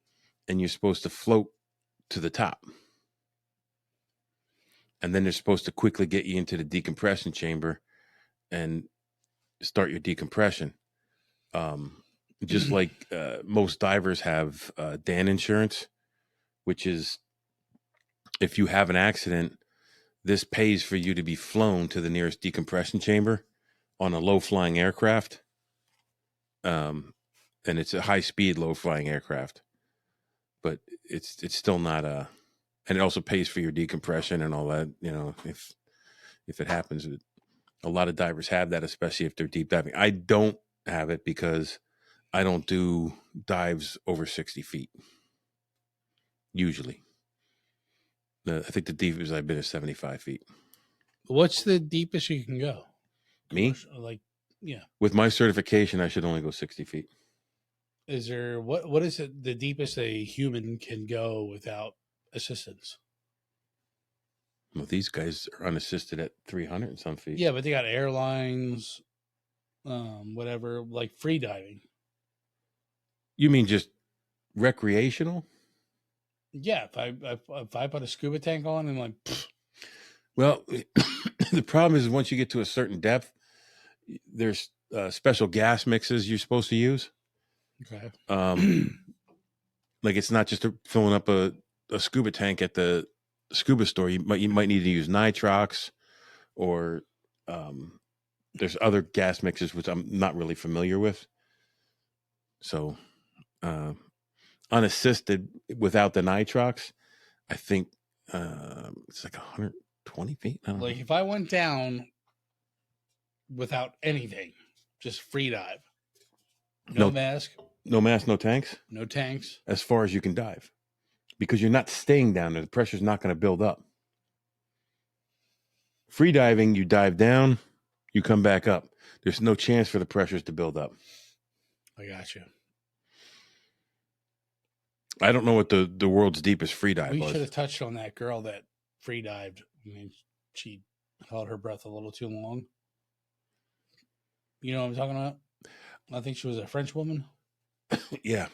and you're supposed to float to the top. And then they're supposed to quickly get you into the decompression chamber and start your decompression. Just like most divers have DAN insurance, which is if you have an accident, this pays for you to be flown to the nearest decompression chamber on a low-flying aircraft. And it's a high-speed, low-flying aircraft. But it's still not a... And it also pays for your decompression and all that, you know, if it happens. A lot of divers have that, especially if they're deep diving. I don't have it because I don't do dives over 60 feet, usually. I think the deepest I've been is 75 feet. What's the deepest you can go? Me? Like, yeah. With my certification, I should only go 60 feet. Is there, what is it, the deepest a human can go without assistance? Well, these guys are unassisted at 300 and some feet. Yeah, but they got airlines, whatever, like free diving. You mean just recreational? Yeah, if I put a scuba tank on and like, pfft. Well, the problem is once you get to a certain depth, there's special gas mixes you're supposed to use. Okay. Like it's not just filling up a scuba tank at the scuba store. You might need to use nitrox, or there's other gas mixes which I'm not really familiar with. So unassisted without the nitrox, I think it's like 120 feet. I don't know. If I went down without anything, just free dive, no mask, no tanks, no tanks, as far as you can dive, because you're not staying down there. The pressure's not going to build up. Free diving, you dive down, you come back up. There's no chance for the pressures to build up. I got you. I don't know what the world's deepest free dive We was. should have touched on that girl that free dived. I mean, she held her breath a little too long. You know what I'm talking about? I think she was a French woman. Yeah.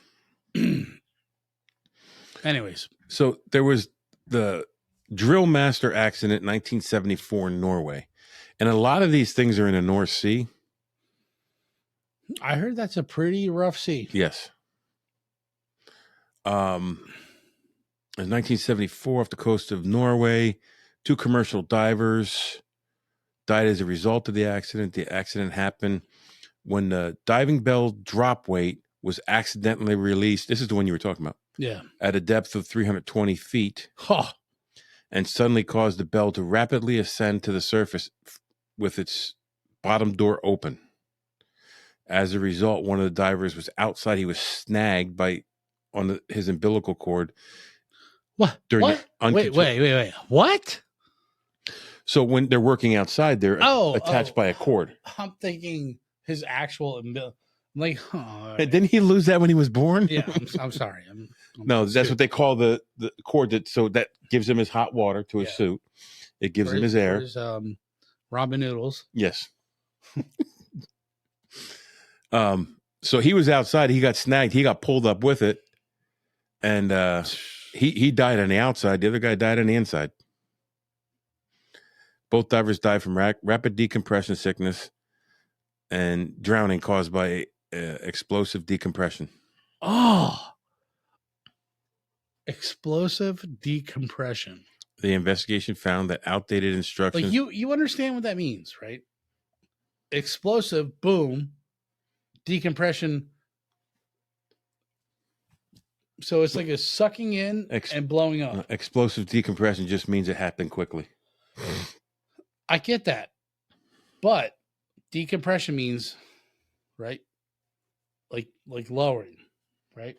Anyways. So there was the Drill Master accident in 1974 in Norway. And a lot of these things are in the North Sea. I heard that's a pretty rough sea. Yes. In 1974, off the coast of Norway, 2 commercial divers died as a result of the accident. The accident happened when the diving bell drop weight was accidentally released. This is the one you were talking about. Yeah. At a depth of 320 feet. Huh. And suddenly caused the bell to rapidly ascend to the surface with its bottom door open. As a result, one of the divers was outside. He was snagged on his umbilical cord. What? Wait. What? So when they're working outside, they're attached by a cord. I'm thinking his actual umbilical. Like, Didn't he lose that when he was born? Yeah, I'm sorry. No, that's what they call the cord. That gives him his hot water to his suit. It gives him his air. Ramen noodles. Yes. So he was outside. He got snagged. He got pulled up with it. And he died on the outside. The other guy died on the inside. Both divers died from rapid decompression sickness and drowning caused by explosive decompression. Oh, explosive decompression. The investigation found that outdated instructions. Like you understand what that means, right? Explosive, boom, decompression. So it's like a sucking in and blowing up. Explosive decompression just means it happened quickly. I get that. But decompression means, right? Like lowering, right?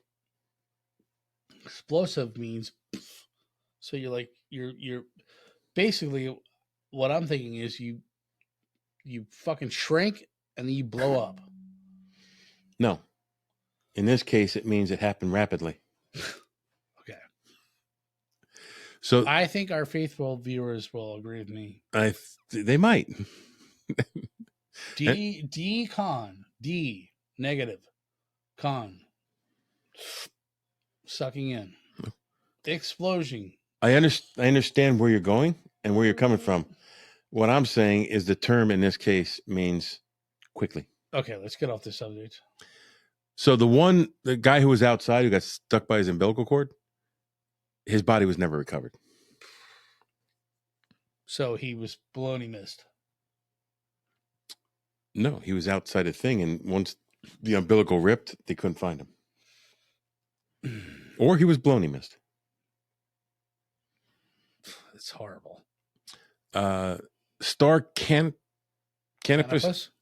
Explosive means, so you're basically, what I'm thinking is you fucking shrink and then you blow up. No. In this case, it means it happened rapidly. Okay. So I think our faithful viewers will agree with me. They might. D negative, con, sucking in, explosion. I understand where you're going and where you're coming from. What I'm saying is the term in this case means quickly. Okay, let's get off this subject. So the guy who was outside who got stuck by his umbilical cord, his body was never recovered. So he was baloney missed. No, he was outside a thing, and once the umbilical ripped, they couldn't find him. Or he was baloney missed. It's horrible. Star Canopus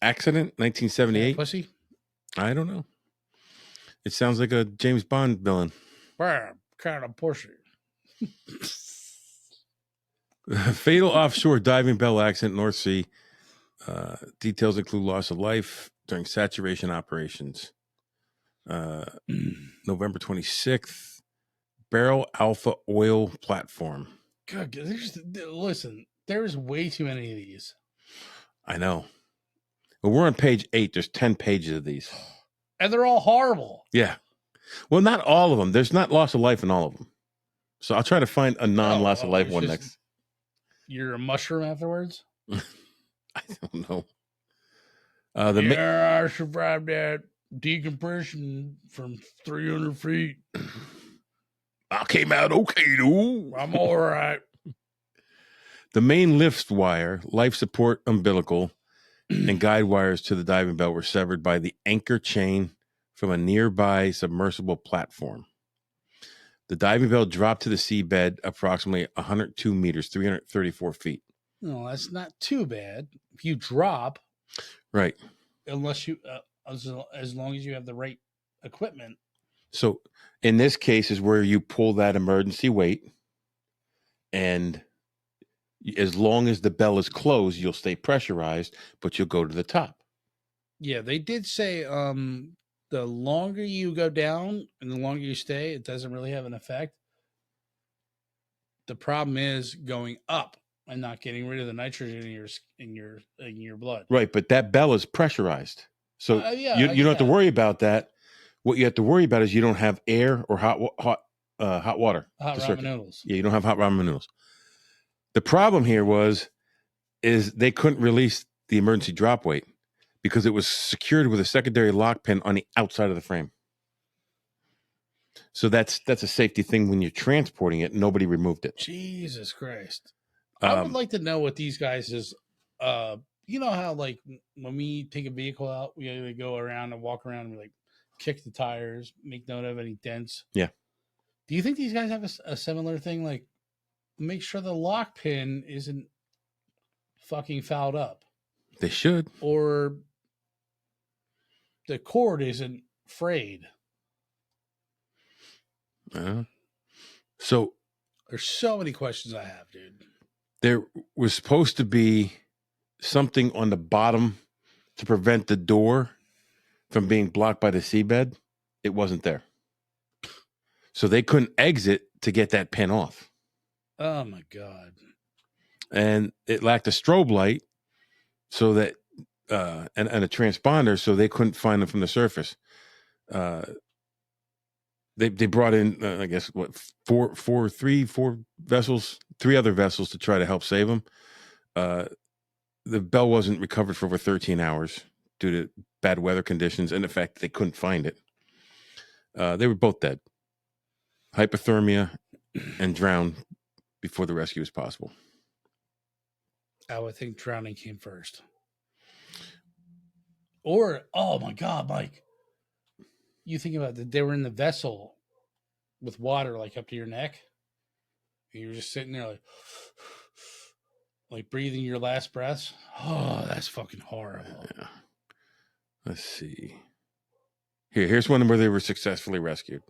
accident, 1978. Pussy? I don't know. It sounds like a James Bond villain. Kind of pussy. Fatal offshore diving bell accident, North Sea. Details include loss of life during saturation operations. November 26th. Barrel Alpha Oil Platform. God, listen, there's way too many of these. I know. But we're on page 8. There's 10 pages of these. And they're all horrible. Yeah. Well, not all of them. There's not loss of life in all of them. So I'll try to find a non-loss of life one next. You're a mushroom afterwards? I don't know. I survived that decompression from 300 feet. I came out okay, though. I'm all right. The main lift wire, life support umbilical, and guide wires to the diving bell were severed by the anchor chain from a nearby submersible platform. The diving bell dropped to the seabed approximately 102 meters, 334 feet. No, that's not too bad. If you drop, right? Unless you, as long as you have the right equipment. So, in this case, is where you pull that emergency weight, and as long as the bell is closed, you'll stay pressurized, but you'll go to the top. Yeah, they did say the longer you go down and the longer you stay, it doesn't really have an effect. The problem is going up and not getting rid of the nitrogen in your blood. Right, but that bell is pressurized, so you don't have to worry about that. What you have to worry about is you don't have air or hot water. Hot ramen noodles. Yeah, you don't have hot ramen noodles. The problem here is they couldn't release the emergency drop weight because it was secured with a secondary lock pin on the outside of the frame. So that's a safety thing when you're transporting it. Nobody removed it. Jesus Christ. I would like to know what these guys is, you know how like when we take a vehicle out, we go around and walk around and we like kick the tires, make note of any dents. Yeah. Do you think these guys have a similar thing? Like make sure the lock pin isn't fucking fouled up. They should. Or the cord isn't frayed. So there's so many questions I have, dude. There was supposed to be something on the bottom to prevent the door from being blocked by the seabed. It wasn't there. So they couldn't exit to get that pin off. Oh my God. And it lacked a strobe light so that and a transponder, so they couldn't find them from the surface. they brought in, I guess, four vessels, 3 other vessels to try to help save him. The bell wasn't recovered for over 13 hours due to bad weather conditions and the fact that they couldn't find it. They were both dead. Hypothermia and drowned before the rescue was possible. I would think drowning came first. Or, oh my God, Mike. You think about that, they were in the vessel with water like up to your neck. And you were just sitting there like breathing your last breaths. Oh, that's fucking horrible. Yeah. Let's see. Here's one where they were successfully rescued.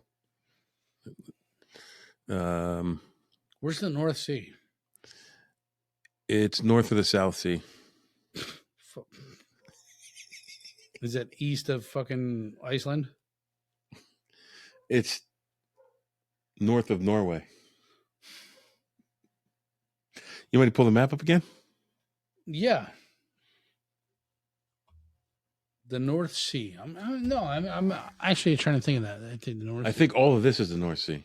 Where's the North Sea? It's north of the South Sea. Is that east of fucking Iceland? It's north of Norway. You want to pull the map up again? Yeah. The North Sea. I'm actually trying to think of that. I think the North. I think all of this is the North Sea.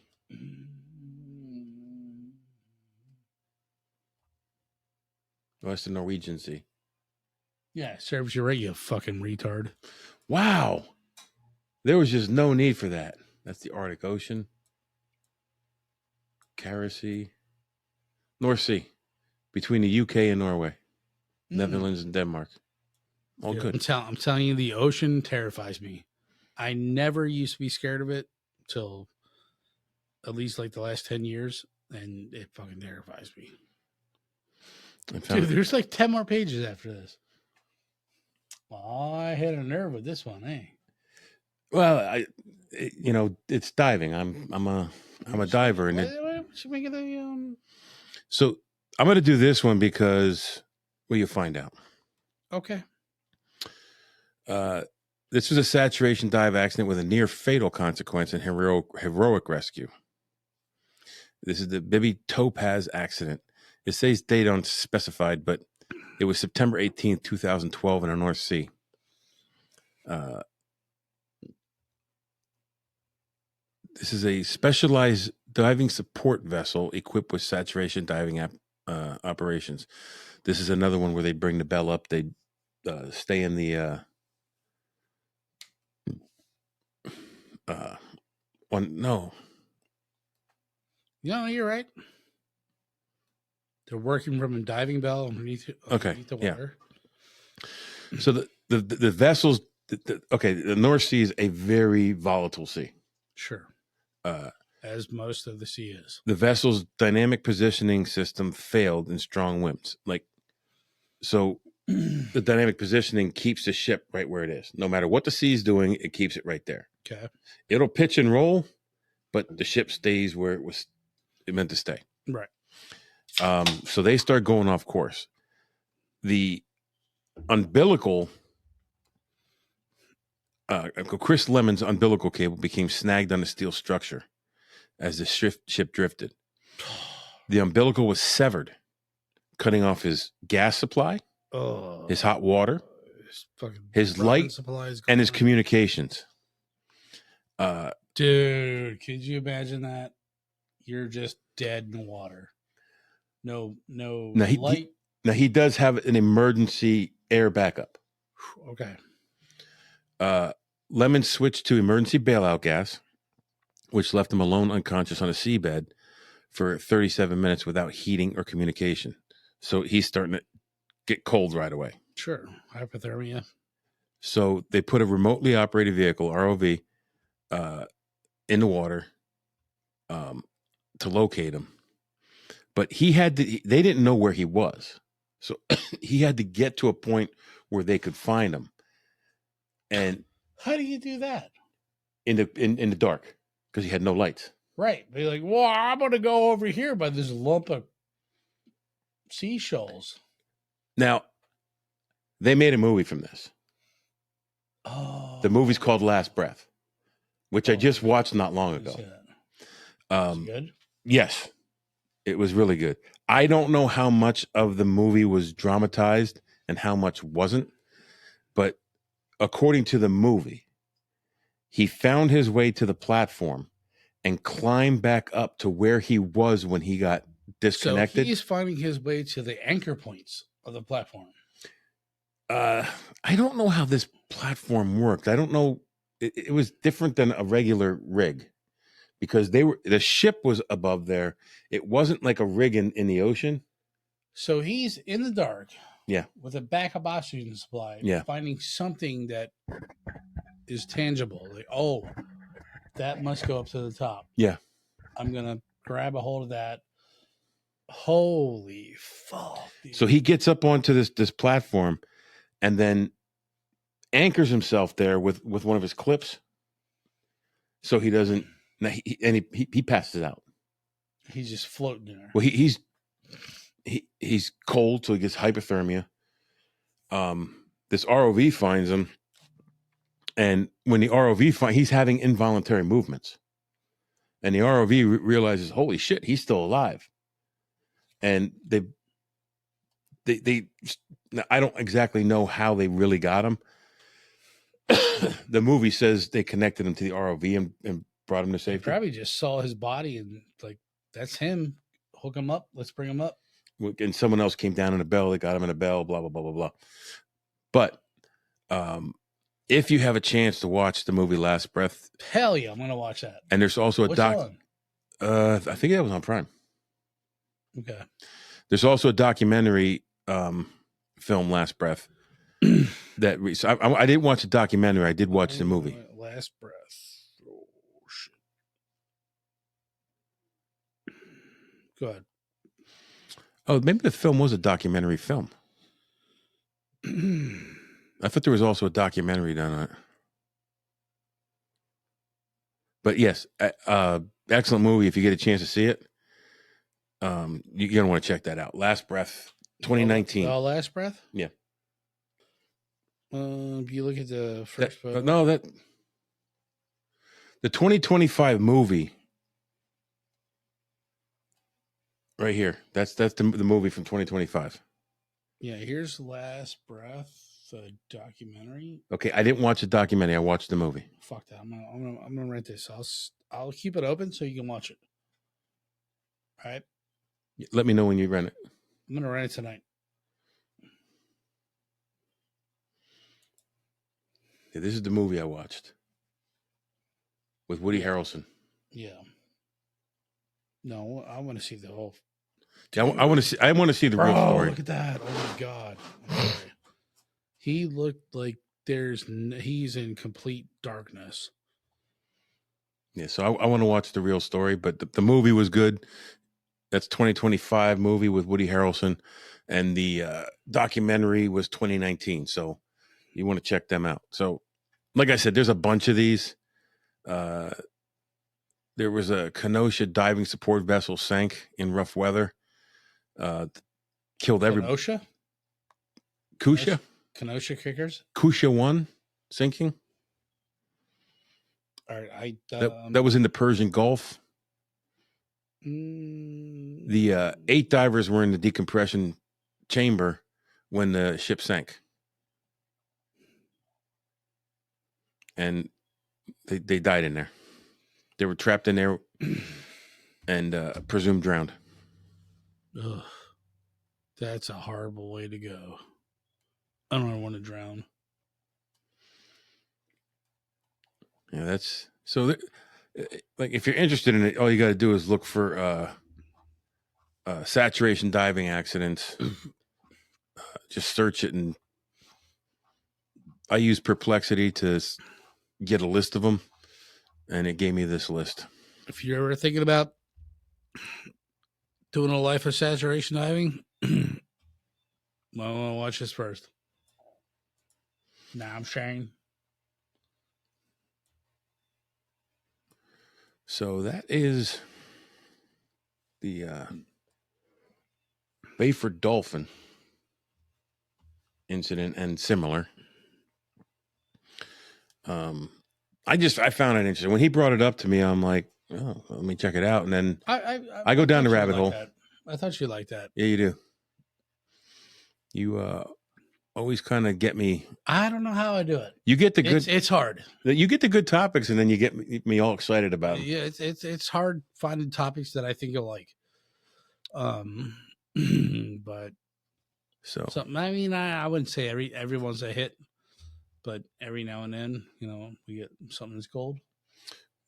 Oh, it's the Norwegian Sea. Yeah, serves you right, you fucking retard. Wow. There was just no need for that. That's the Arctic Ocean. Kara Sea. North Sea. Between the UK and Norway. Netherlands and Denmark. All good. I'm telling you, the ocean terrifies me. I never used to be scared of it till at least like the last 10 years, and it fucking terrifies me. Dude, there's like 10 more pages after this. Well, I hit a nerve with this one, eh? Well, it's diving. I'm a diver, and so I'm going to do this one because you'll find out. Okay. This was a saturation dive accident with a near fatal consequence and heroic rescue. This is the Bibi Topaz accident. It says date unspecified, but it was September 18th, 2012 in the North Sea. This is a specialized diving support vessel equipped with saturation diving operations. This is another one where they bring the bell up. They stay in the one. No. No, you're right. They're working from a diving bell underneath the water. Yeah. So the vessels. The North Sea is a very volatile sea. Sure. As most of the sea is. The vessel's dynamic positioning system failed in strong winds. So the dynamic positioning keeps the ship right where it is. No matter what the sea's doing, it keeps it right there. Okay. It'll pitch and roll, but the ship stays where it meant to stay. Right. So they start going off course. The umbilical, Chris Lemon's umbilical cable became snagged on the steel structure as the ship drifted. The umbilical was severed, cutting off his gas supply, his hot water, his light, and his communications. Dude, could you imagine that? You're just dead in the water. No light. Now he does have an emergency air backup. Okay. Lemon switched to emergency bailout gas, which left him alone unconscious on a seabed for 37 minutes without heating or communication. So he's starting to get cold right away. Sure. Hypothermia. So they put a remotely operated vehicle, ROV, in the water to locate him. But they didn't know where he was. So he had to get to a point where they could find him. And how do you do that? In the dark, because he had no lights. Right. Be like, well, I'm going to go over here by this lump of seashells. Now, they made a movie from this. Oh. The movie's called Last Breath, which I just watched not long ago. Good? Yes. It was really good. I don't know how much of the movie was dramatized and how much wasn't, but according to the movie, he found his way to the platform and climb back up to where he was when he got disconnected. So he's finding his way to the anchor points of the platform. I don't know how this platform worked. I don't know. It was different than a regular rig because the ship was above there. It wasn't like a rig in the ocean. So he's in the dark. Yeah. With a backup oxygen supply. Yeah. Finding something that is tangible. Like, oh, that must go up to the top. Yeah. I'm going to grab a hold of that. Holy fuck. Dude. So he gets up onto this platform and then anchors himself there with one of his clips. So he doesn't, he passes out. He's just floating there. Well, he's cold, so he gets hypothermia. This ROV finds him, and when the ROV he's having involuntary movements, and the ROV realizes, holy shit, he's still alive. And they I don't exactly know how they really got him. The movie says they connected him to the ROV and brought him to safety. They probably just saw his body and like, that's him. Hook him up. Let's bring him up. And someone else came down in a bell. They got him in a bell. Blah blah blah blah blah. But if you have a chance to watch the movie Last Breath, hell yeah, I'm gonna watch that. And there's also a doc. I think that was on Prime. Okay. There's also a documentary film, Last Breath. So I didn't watch the documentary. I did watch the movie. Last Breath. Oh shit. Go ahead. Oh, maybe the film was a documentary film. I thought there was also a documentary done on it. But yes, excellent movie. If you get a chance to see it, you're gonna want to check that out. Last Breath, 2019. Last Breath. Yeah. If you look at the first photo. The 2025 movie right here. That's the movie from 2025. Yeah, here's Last Breath, the documentary. Okay, I didn't watch the documentary. I watched the movie. Fuck that. I'm gonna rent this. I'll keep it open so you can watch it. All right. Let me know when you rent it. I'm gonna rent it tonight. Yeah, this is the movie I watched with Woody Harrelson. Yeah. No, I want to see the whole. Yeah, I want to see the real story. Look at that! Oh my god! He looked like he's in complete darkness. Yeah, so I want to watch the real story, but the movie was good. That's 2025 movie with Woody Harrelson, and the documentary was 2019. So you want to check them out. So, like I said, there's a bunch of these. There was a Kenosha diving support vessel sank in rough weather. Killed everybody. Kenosha Kickers. Kusha 1 sinking. All right, that was in the Persian Gulf. The 8 divers were in the decompression chamber when the ship sank, and they died in there. They were trapped in there and presumed drowned. Ugh, that's a horrible way to go. I don't want to drown. Yeah, that's so. Like, if you're interested in it, all you got to do is look for saturation diving accidents. Just search it, and I use Perplexity to get a list of them, and it gave me this list. If you're ever thinking about doing a life of saturation diving, well, watch this first. Nah, I'm saying. So that is the Byford Dolphin incident and similar. I found it interesting. When he brought it up to me, I'm like, oh, let me check it out. And then I go down the rabbit hole. I thought you liked that. Yeah, you do. always kind of get me. I don't know how I do it. You get the good. It's hard. You get the good topics, and then you get me all excited about them. Yeah, it's hard finding topics that I think you'll like. But something. I mean, I wouldn't say everyone's a hit, but every now and then, we get something that's gold.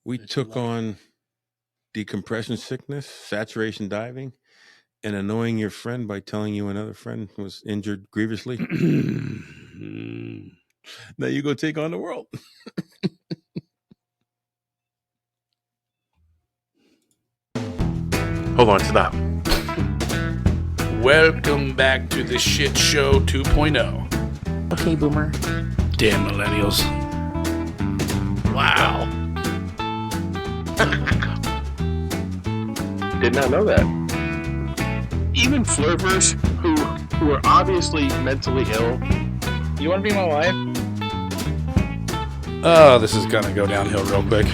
We took on decompression sickness, saturation diving, and annoying your friend by telling you another friend was injured grievously. Now you go take on the world. Hold on, stop. Welcome back to the Shit Show 2.0. Okay, Boomer. Damn millennials. Wow. Did not know that. Even flirters who are obviously mentally ill. You want to be my wife? Oh, this is gonna go downhill real quick.